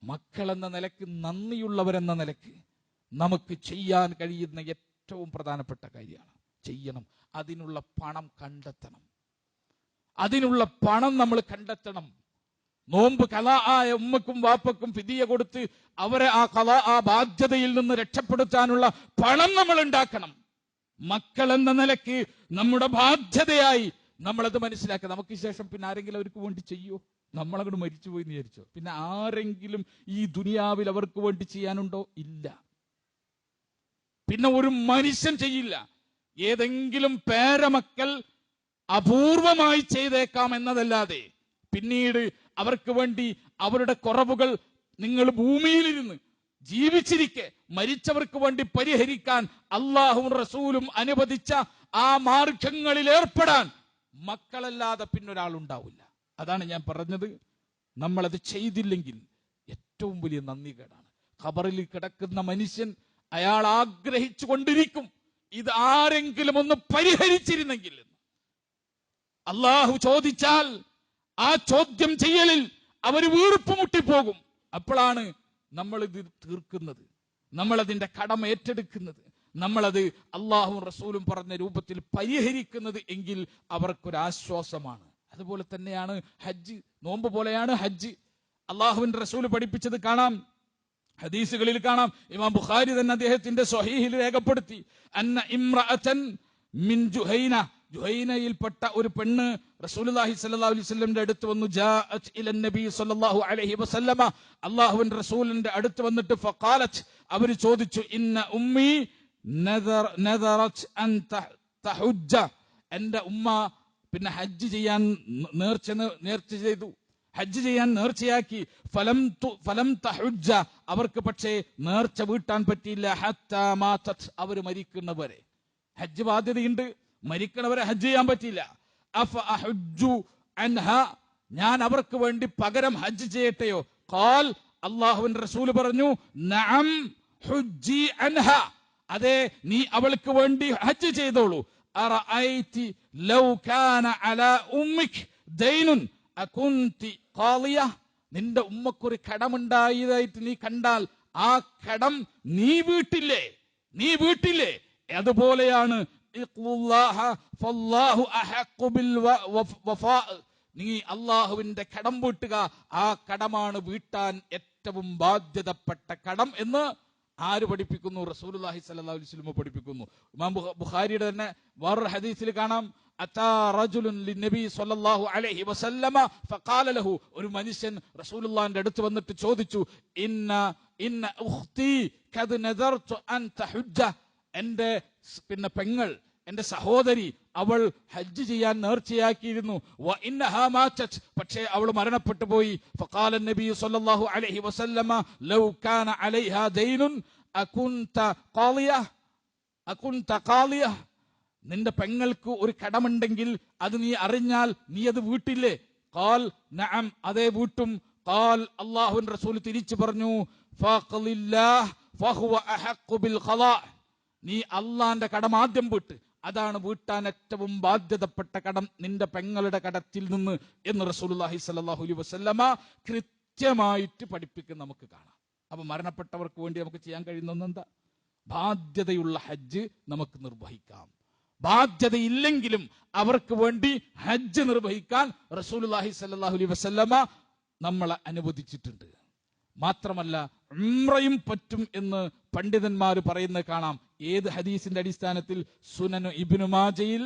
മക്കൾ എന്ന നിലക്ക്, നന്ദിയുള്ളവരെന്ന നിലക്ക് നമുക്ക് ചെയ്യാൻ കഴിയുന്ന ഏറ്റവും പ്രധാനപ്പെട്ട കാര്യമാണ്. ചെയ്യണം. അതിനുള്ള പണം കണ്ടെത്തണം. അതിനുള്ള പണം നമ്മൾ കണ്ടെത്തണം. നോമ്പ് ഖളാ ആയ ഉമ്മക്കും വാപ്പക്കും ഫിദിയ കൊടുത്ത് അവരെ ആ ബാധ്യതയിൽ നിന്ന് രക്ഷപ്പെടുത്താനുള്ള പണം നമ്മൾ ഉണ്ടാക്കണം. മക്കൾ എന്ന നിലയ്ക്ക് നമ്മുടെ ബാധ്യതയായി നമ്മളത് മനസ്സിലാക്കുക. നമുക്ക് ശേഷം പിന്നെ ആരെങ്കിലും അവർക്ക് വേണ്ടി ചെയ്യോ? നമ്മളങ്ങോട്ട് മരിച്ചുപോയി എന്ന് വിചാരിച്ചോ? പിന്നെ ആരെങ്കിലും ഈ ദുനിയാവിൽ അവർക്ക് വേണ്ടി ചെയ്യാനുണ്ടോ? ഇല്ല. പിന്നെ ഒരു മനുഷ്യൻ ചെയ്യില്ല. ഏതെങ്കിലും പേരമക്കൾ അപൂർവമായി ചെയ്തേക്കാം എന്നതല്ലാതെ പിന്നീട് അവർക്ക് വേണ്ടി അവരുടെ കുറവുകൾ നിങ്ങൾ ഭൂമിയിലിരുന്ന് ജീവിച്ചിരിക്കെ മരിച്ചവർക്ക് വേണ്ടി പരിഹരിക്കാൻ അള്ളാഹുവും റസൂലും അനുവദിച്ച ആ മാർഗങ്ങളിൽ ഏർപ്പെടാൻ മക്കളല്ലാതെ പിന്നൊരാളുണ്ടാവില്ല. അതാണ് ഞാൻ പറഞ്ഞത്. നമ്മളത് ചെയ്തില്ലെങ്കിൽ ഏറ്റവും വലിയ നന്ദികേടാണ്. ഖബറിൽ കിടക്കുന്ന മനുഷ്യൻ അയാൾ ആഗ്രഹിച്ചു കൊണ്ടിരിക്കും, ഇത് ആരെങ്കിലും ഒന്ന് പരിഹരിച്ചിരുന്നെങ്കിൽ. അള്ളാഹു ചോദിച്ചാൽ ആ ചോദ്യം ചെയ്യലിൽ അവർ വീർപ്പ് മുട്ടിപ്പോകും. അപ്പോഴാണ് നമ്മൾ ഇത് തീർക്കുന്നത്, നമ്മളതിന്റെ കടമ ഏറ്റെടുക്കുന്നത്, നമ്മളത് അള്ളാഹും റസൂലും പറഞ്ഞ രൂപത്തിൽ പരിഹരിക്കുന്നത് എങ്കിൽ അവർക്കൊരാശ്വാസമാണ്. അതുപോലെ തന്നെയാണ് ഹജ്ജ്, നോമ്പ് പോലെയാണ് ഹജ്ജ്. അള്ളാഹുവിന്റെ റസൂൽ പഠിപ്പിച്ചത് കാണാം, ഹദീസുകളിൽ കാണാം. ഇമാം ബുഖാരി തന്നെ അദ്ദേഹത്തിന്റെ സ്വഹീഹിൽ രേഖപ്പെടുത്തി, അന്ന ഇംറഅതൻ മിൻ ജുഹൈന, ജുഹൈനയിൽപ്പെട്ട ഒരു പെണ്ണ് റസൂലുള്ളാഹി സ്വല്ലല്ലാഹു അലൈഹി വസല്ലമയുടെ അടുത്ത് വന്നു. ജാഅത് ഇലൻ നബി സ്വല്ലല്ലാഹു അലൈഹി വസല്ലമ, അള്ളാഹുവിന്റെ റസൂലിന്റെ അടുത്ത് വന്നിട്ട് ഫഖാലത്ത്, അവർ ചോദിച്ചു, ഇന്ന ഉമ്മി നദറത് അൻ തഹുജ്ജ, എന്റെ ഉമ്മ പിന്നെ ഹജ്ജ് ചെയ്യാൻ നേർച്ച ചെയ്തു, ഹജ്ജ് ചെയ്യാൻ നേർച്ചയാക്കി. ഫലം തഹുജ്ജ, അവർക്ക് പക്ഷേ നേർച്ച വീട്ടാൻ പറ്റിയില്ല. ഹത്താ മാതത്, അവർ മരിക്കുന്നവരെ. ഹജ്ജ് ബാധ്യതയുണ്ട്, മരിക്കണവരെ ഹജ്ജ് ചെയ്യാൻ പറ്റില്ല. അഫ അഹുജ്ജു അൻഹ, ഞാൻ അവർക്ക് വേണ്ടി പകരം ഹജ്ജ് ചെയ്യട്ടെയോ? ഖാൽ, അല്ലാഹുവിന്റെ റസൂൽ പറഞ്ഞു, നഅം ഹുജ്ജി അൻഹ, അതെ, നീ അവൾക്ക് വേണ്ടി ഹജ്ജ് ചെയ്തോളൂ. അറഅയ്തി ലൗ കാന അലാ ഉമ്മിക് ദൈനുൻ അകുന്തി ഖാളിയ, നിന്റെ ഉമ്മക്കൊരു കടമുണ്ടായതായിട്ട് നീ കണ്ടാൽ ആ കടം നീ വീട്ടില്ലേ? അതുപോലെയാണ് നീ അള്ളാഹുവിന്റെ കടം വീട്ടുക, ആ കടമാണ് വീട്ടാൻ ഏറ്റവും ബാധ്യതപ്പെട്ട കടം എന്ന് ആര് പഠിപ്പിക്കുന്നു? റസൂലുള്ളാഹി സ്വല്ലല്ലാഹു അലൈഹി വസല്ലം പഠിപ്പിക്കുന്നു. ഇമാം ബുഖാരിയുടെ തന്നെ വേറൊരു ഹദീസിൽ കാണാം, അതാ റജുലുൻ ലിന്നബി സ്വല്ലല്ലാഹു അലൈഹി വസല്ലമ ഫഖാല ലഹു, ഒരു മനുഷ്യൻ റസൂലുള്ളാഹിന്റെ അടുത്ത് വന്നിട്ട് ചോദിച്ചു, ഇന്ന ഉഖ്തി ഖദ് നദർതു അൻ തഹുജ്ജ, എന്റെ പിന്നെ പെങ്ങൾ, എന്റെ സഹോദരി, അവൾ ഹജ്ജ് ചെയ്യാൻ നേർച്ചയാക്കിയിരുന്നു. വ ഇന്നഹാ മാതത്, പക്ഷേ അവൾ മരണപ്പെട്ടു പോയി. ഫഖാല നബി സ്വല്ലല്ലാഹു അലൈഹി വസല്ലമ ലൗ കാന അലൈഹാ ദൈനുൻ അകുൻത ഖാളിയ, നിന്റെ പെങ്ങൾക്ക് ഒരു കടമുണ്ടെങ്കിൽ അത് നീ അറിഞ്ഞാൽ നീ അത് വീട്ടില്ലേ? ഖാൽ നഅം, അതേ വീട്ടും. ഖാൽ, അല്ലാഹുവിന്റെ റസൂൽ തിരിച്ചു പറഞ്ഞു, ഫഖലില്ലാഹ് ഫഹുവ അഹഖു ബിൽ ഖളാ, നീ അള്ളാന്റെ കടം ആദ്യം വീട്ട്, അതാണ് വീട്ടാൻ ഏറ്റവും ബാധ്യതപ്പെട്ട കടം നിന്റെ പെങ്ങളുടെ കടത്തിൽ നിന്ന് എന്ന് റസൂലുള്ളാഹി സ്വല്ലല്ലാഹു അലൈഹി വസല്ലമ കൃത്യമായിട്ട് പഠിപ്പിക്കുന്ന നമുക്ക് കാണാം. അപ്പൊ മരണപ്പെട്ടവർക്ക് വേണ്ടി നമുക്ക് ചെയ്യാൻ കഴിയുന്ന എന്താ? ബാധ്യതയുള്ള ഹജ്ജ് നമുക്ക് നിർവഹിക്കാം. ബാധ്യതയില്ലെങ്കിലും അവർക്ക് വേണ്ടി ഹജ്ജ് നിർവഹിക്കാൻ റസൂലുള്ളാഹി സ്വല്ലല്ലാഹു അലൈഹി വസല്ലമ നമ്മളെ അനുവദിച്ചിട്ടുണ്ട്. മാത്രമല്ല ഉംറയും പറ്റും എന്ന് പണ്ഡിതന്മാർ പറയുന്നത് കാണാം. ഏത് ഹദീസിന്റെ അടിസ്ഥാനത്തിൽ? സുനനു ഇബ്നു മാജയിൽ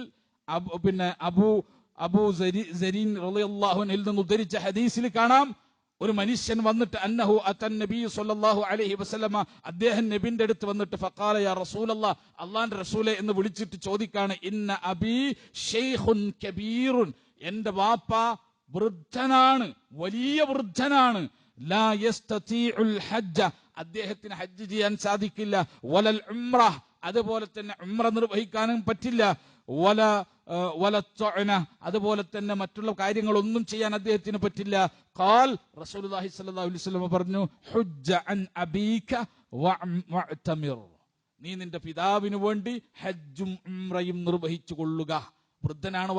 പിന്നെ അബൂ സരീൻ റളിയല്ലാഹു അൻഹു നിന്ന് ഉദ്ധരിച്ച ഹദീസിൽ കാണാം, ഒരു മനുഷ്യൻ വന്നിട്ട് അന്നഹു അത്തൻ നബി സ്വല്ലല്ലാഹു അലൈഹി വസല്ലമ, അദ്ദേഹം നബിന്റെ അടുത്ത് വന്നിട്ട് ഫഖാല യാ റസൂലല്ലാഹ്, അല്ലാഹുവിന്റെ റസൂലേ എന്ന് വിളിച്ചിട്ട് ചോദിക്കാണ്, ഇന്ന അബി ശൈഖുൻ കബീറുൻ, എന്റെ വാപ്പ വൃദ്ധനാണ്, വലിയ വൃദ്ധനാണ്. ലാ യസ്തതീഉൽ ഹജ്ജ, അദ്ദേഹത്തിന് ഹജ്ജ് ചെയ്യാൻ സാധിക്കില്ല. വലൽ ഉംറ, അതുപോലെ തന്നെ ഉംറ നിർവഹിക്കാനും പറ്റില്ല. വല തുഅന, അതുപോലെ തന്നെ മറ്റുള്ള കാര്യങ്ങളൊന്നും ചെയ്യാൻ അദ്ദേഹത്തിന് പറ്റില്ല. ഖാൽ, റസൂലുള്ളാഹി സ്വല്ലല്ലാഹു അലൈഹി വസല്ലം പറഞ്ഞു, ഹുജ്ജ അൻ അബീക വഅ്തമിർ, നീ നിന്റെ പിതാവിന് വേണ്ടി ഹജ്ജും ഉംറയും നിർവഹിച്ചു കൊള്ളുക. വൃദ്ധനാണ്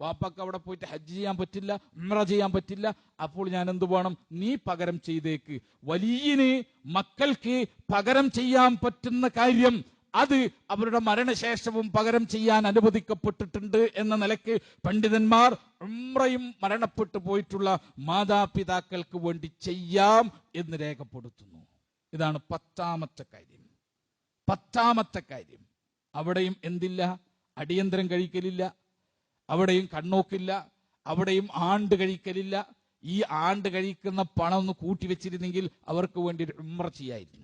വാപ്പാക്ക് അവിടെ പോയിട്ട് ഹജ്ജ് ചെയ്യാൻ പറ്റില്ല, ഉംറ ചെയ്യാൻ പറ്റില്ല. അപ്പോൾ ഞാൻ എന്ത് വേണം? നീ പകരം ചെയ്തേക്ക്. വലിയന് മക്കൾക്ക് പകരം ചെയ്യാൻ പറ്റുന്ന കാര്യം അത് അവരുടെ മരണശേഷവും പകരം ചെയ്യാൻ അനുവദിക്കപ്പെട്ടിട്ടുണ്ട് എന്ന നിലയ്ക്ക് പണ്ഡിതന്മാർ ഉംറയും മരണപ്പെട്ടു പോയിട്ടുള്ള മാതാപിതാക്കൾക്ക് വേണ്ടി ചെയ്യാം എന്ന് രേഖപ്പെടുത്തുന്നു. ഇതാണ് 10ാമത്തെ കാര്യം. അവിടെയും എന്തില്ല? അടിയന്തരം കഴിക്കലില്ല, അവിടെയും കണ്ണോക്കില്ല, അവിടെയും ആണ്ട് കഴിക്കലില്ല. ഈ ആണ്ട് കഴിക്കുന്ന പണം ഒന്ന് കൂട്ടിവെച്ചിരുന്നെങ്കിൽ അവർക്ക് വേണ്ടി ഒരു ഉംറ ചെയ്യായിരുന്നു.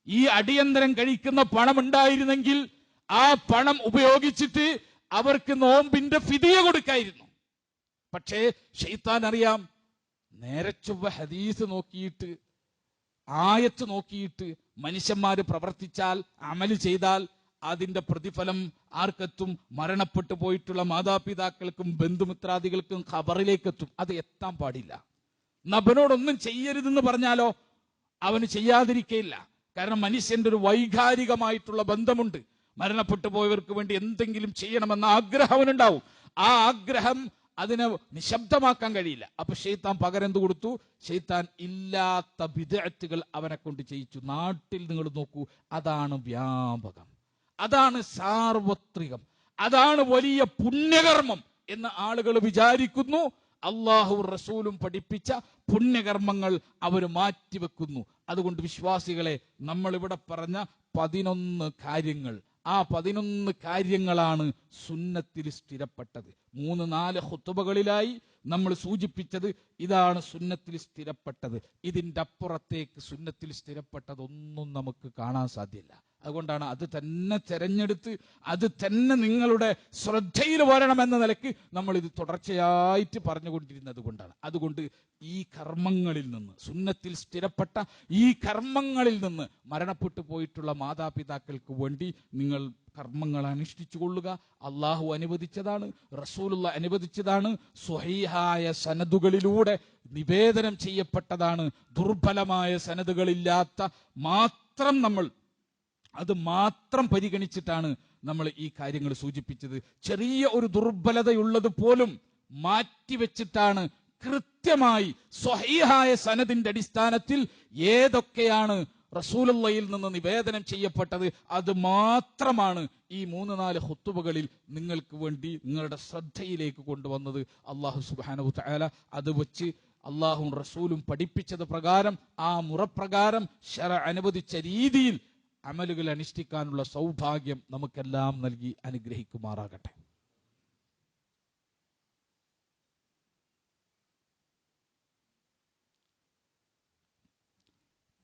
ഈ അടിയന്തരം കഴിക്കുന്ന പണം ഉണ്ടായിരുന്നെങ്കിൽ ആ പണം ഉപയോഗിച്ചിട്ട് അവർക്ക് നോമ്പിന്റെ ഫിദിയ കൊടുക്കായിരുന്നു. പക്ഷേ ശൈത്താൻ അറിയാം, നേരെ ചൊവ്വ ഹദീസ് നോക്കിയിട്ട്, ആയത്ത് നോക്കിയിട്ട് മനുഷ്യന്മാര് പ്രവർത്തിച്ചാൽ, അമല് ചെയ്താൽ അതിന്റെ പ്രതിഫലം ആർക്കെത്തും? മരണപ്പെട്ടു പോയിട്ടുള്ള മാതാപിതാക്കൾക്കും ബന്ധുമിത്രാദികൾക്കും ഖബറിലേക്കെത്തും. അത് എത്താൻ പാടില്ല. നബനോടൊന്നും ചെയ്യരുതെന്ന് പറഞ്ഞാലോ അവന് ചെയ്യാതിരിക്കയില്ല. കാരണം മനുഷ്യന്റെ ഒരു വൈകാരികമായിട്ടുള്ള ബന്ധമുണ്ട്. മരണപ്പെട്ടു പോയവർക്ക് വേണ്ടി എന്തെങ്കിലും ചെയ്യണമെന്ന ആഗ്രഹം അവനുണ്ടാവും. ആ ആഗ്രഹം അതിനെ നിശബ്ദമാക്കാൻ കഴിയില്ല. അപ്പൊ ശൈത്താൻ പകരം എന്ത് കൊടുത്തു? ശൈത്താൻ ഇല്ലാത്ത ബിദ്അത്തുകൾ അവനെ കൊണ്ട് ചെയ്യിച്ചു. നാട്ടിൽ നിങ്ങൾ നോക്കൂ, അതാണ് വ്യാപകം, അതാണ് സാർവത്രികം, അതാണ് വലിയ പുണ്യകർമ്മം എന്ന് ആളുകൾ വിചാരിക്കുന്നു. അള്ളാഹു റസൂലും പഠിപ്പിച്ച പുണ്യകർമ്മങ്ങൾ അവർ മാറ്റിവെക്കുന്നു. അതുകൊണ്ട് വിശ്വാസികളെ, നമ്മൾ ഇവിടെ പറഞ്ഞ 11 കാര്യങ്ങൾ, ആ 11 കാര്യങ്ങളാണ് സുന്നത്തിൽ സ്ഥിരപ്പെട്ടത്. 3-4 ഖുതുബകളിലായി നമ്മൾ സൂചിപ്പിച്ചത് ഇതാണ് സുന്നത്തിൽ സ്ഥിരപ്പെട്ടത്. ഇതിന്റെ അപ്പുറത്തേക്ക് സുന്നത്തിൽ സ്ഥിരപ്പെട്ടതൊന്നും നമുക്ക് കാണാൻ സാധ്യമല്ല. അതുകൊണ്ടാണ് അത് തന്നെ തെരഞ്ഞെടുത്ത് അത് തന്നെ നിങ്ങളുടെ ശ്രദ്ധയിൽ വരണമെന്ന നിലയ്ക്ക് നമ്മൾ ഇത് തുടർച്ചയായിട്ട് പറഞ്ഞുകൊണ്ടിരുന്നത് കൊണ്ടാണ്. അതുകൊണ്ട് ഈ കർമ്മങ്ങളിൽ നിന്ന്, സുന്നത്തിൽ സ്ഥിരപ്പെട്ട ഈ കർമ്മങ്ങളിൽ നിന്ന് മരണപ്പെട്ടു പോയിട്ടുള്ള മാതാപിതാക്കൾക്ക് വേണ്ടി നിങ്ങൾ കർമ്മങ്ങൾ അനുഷ്ഠിച്ചു കൊള്ളുക. അള്ളാഹു അനുവദിച്ചതാണ്, റസൂലുള്ള അനുവദിച്ചതാണ്, സ്വഹീഹായ സനദുകളിലൂടെ നിവേദനം ചെയ്യപ്പെട്ടതാണ്. ദുർബലമായ സനദുകളില്ലാത്ത മാത്രം നമ്മൾ അത് മാത്രം പരിഗണിച്ചിട്ടാണ് നമ്മൾ ഈ കാര്യങ്ങൾ സൂചിപ്പിച്ചത്. ചെറിയ ഒരു ദുർബലതയുള്ളത് പോലും മാറ്റിവെച്ചിട്ടാണ് കൃത്യമായി സ്വഹീഹായ സനദിന്റെ അടിസ്ഥാനത്തിൽ ഏതൊക്കെയാണ് റസൂലുള്ളാഹിയിൽ നിന്ന് നിവേദനം ചെയ്യപ്പെട്ടത് അത് മാത്രമാണ് ഈ 3-4 ഖുതുബകളിൽ നിങ്ങൾക്ക് വേണ്ടി നിങ്ങളുടെ ശ്രദ്ധയിലേക്ക് കൊണ്ടുവന്നത്. അല്ലാഹു സുബ്ഹാനഹു വ തആല അത് വെച്ച് അല്ലാഹും റസൂലും പഠിപ്പിച്ചത് പ്രകാരം, ആ മുറപ്രകാരം ശറഅ അനുവദിച്ച രീതിയിൽ അമലുകൾ അനുഷ്ഠിക്കാനുള്ള സൗഭാഗ്യം നമുക്കെല്ലാം നൽകി അനുഗ്രഹിക്കുമാറാകട്ടെ.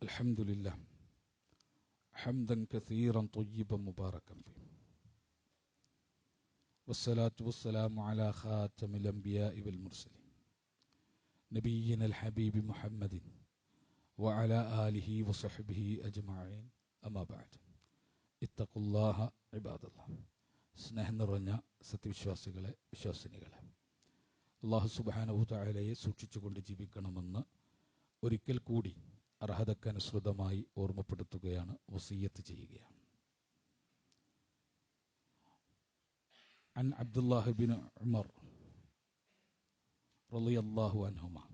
അൽഹംദുലില്ലാ ഹംദൻ കസീറൻ ത്വയ്യിബൻ മുബാറകൻ ഫീഹി വസ്സലാത്തു വസ്സലാമു അലാ ഖാതമിൽ അംബിയാഇ വൽ മുർസലീൻ നബിയ്യിനൽ ഹബീബി മുഹമ്മദിൻ വഅലാ ആലിഹി വസഹ്ബിഹി അജ്മഈൻ. അമ്മാ ബഅദ്. ഇത്തഖുല്ലാഹ ഇബാദല്ലാഹ്. സ്നേഹം നിറഞ്ഞ സത്യവിശ്വാസികളെ, വിശ്വാസിനികളെ, അല്ലാഹു സുബ്ഹാനഹു തആലയെ സൂക്ഷിച്ചുകൊണ്ട് ജീവിക്കണമെന്ന് ഒരിക്കൽ കൂടി അർഹതക്കനുസൃതമായി ഓർമ്മപ്പെടുത്തുകയാണ്, വസിയ്യത്ത് ചെയ്യുകയാണ്. അൻ അബ്ദുല്ലാഹി ബിൻ ഉമർ റളിയല്ലാഹു അൻഹുമാ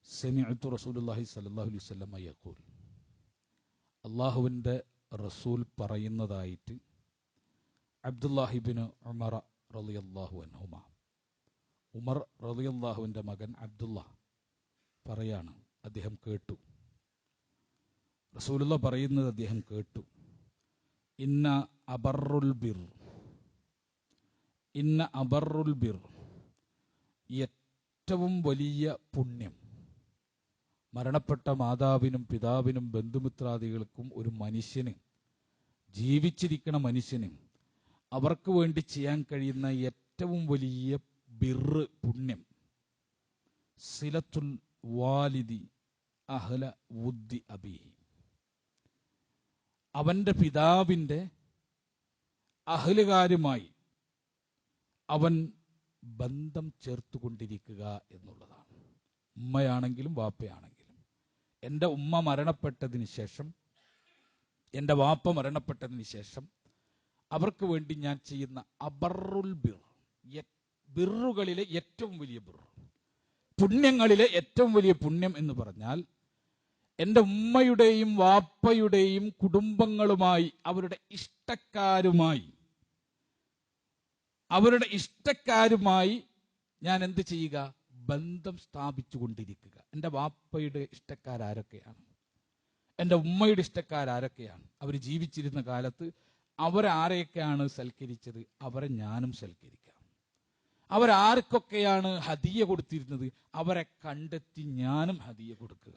സമിഅതു റസൂലുള്ളാഹി സ്വല്ലല്ലാഹു അലൈഹി വസല്ലം യഖൂൽ. അള്ളാഹുവിൻ്റെ റസൂൽ പറയുന്നതായിട്ട് അബ്ദുല്ലാഹി ബിൻ ഉമർ റളിയല്ലാഹു അൻഹുമാ, ഉമർ റളിയല്ലാഹുവിൻ്റെ മകൻ അബ്ദുള്ള പറയാണ്, അദ്ദേഹം കേട്ടു, റസൂലുള്ള പറയുന്നത് അദ്ദേഹം കേട്ടു. ഇന്ന അബറുൽ ബിർ, ഏറ്റവും വലിയ പുണ്യം, മരണപ്പെട്ട മാതാവിനും പിതാവിനും ബന്ധുമിത്രാദികൾക്കും ഒരു മനുഷ്യന്, ജീവിച്ചിരിക്കുന്ന മനുഷ്യന് അവർക്ക് വേണ്ടി ചെയ്യാൻ കഴിയുന്ന ഏറ്റവും വലിയ ബിർറ്, പുണ്യം, സിലത്തുൽ വാലിദി അഹ്ല വുദ്ദി അബീഹി, അവന്റെ പിതാവിൻ്റെ അഹ്ലുകാരുമായി അവൻ ബന്ധം ചേർത്തുകൊണ്ടിരിക്കുക എന്നുള്ളതാണ്. ഉമ്മയാണെങ്കിലും വാപ്പയാണെങ്കിലും. എൻ്റെ ഉമ്മ മരണപ്പെട്ടതിന് ശേഷം, എൻ്റെ വാപ്പ മരണപ്പെട്ടതിന് ശേഷം അവർക്ക് വേണ്ടി ഞാൻ ചെയ്യുന്ന അബറുൽ ബിർ, ബിറുകളിലെ ഏറ്റവും വലിയ ബിർ, പുണ്യങ്ങളിലെ ഏറ്റവും വലിയ പുണ്യം എന്ന് പറഞ്ഞാൽ, എൻ്റെ ഉമ്മയുടെയും വാപ്പയുടെയും കുടുംബങ്ങളുമായി, അവരുടെ ഇഷ്ടക്കാരുമായി ഞാൻ എന്ത് ചെയ്യുക? ബന്ധം സ്ഥാപിച്ചു കൊണ്ടിരിക്കുക. എൻ്റെ വാപ്പയുടെ ഇഷ്ടക്കാരൊക്കെയാണ്, എൻ്റെ ഉമ്മയുടെ ഇഷ്ടക്കാരൊക്കെയാണ്, അവർ ജീവിച്ചിരുന്ന കാലത്ത് അവരാരെയൊക്കെയാണ് സൽക്കരിച്ചത്, അവരെ ഞാനും സൽക്കരിക്കാം. അവരാർക്കൊക്കെയാണ് ഹദിയ കൊടുത്തിരുന്നത്, അവരെ കണ്ടെത്തി ഞാനും ഹദിയ കൊടുക്കുക.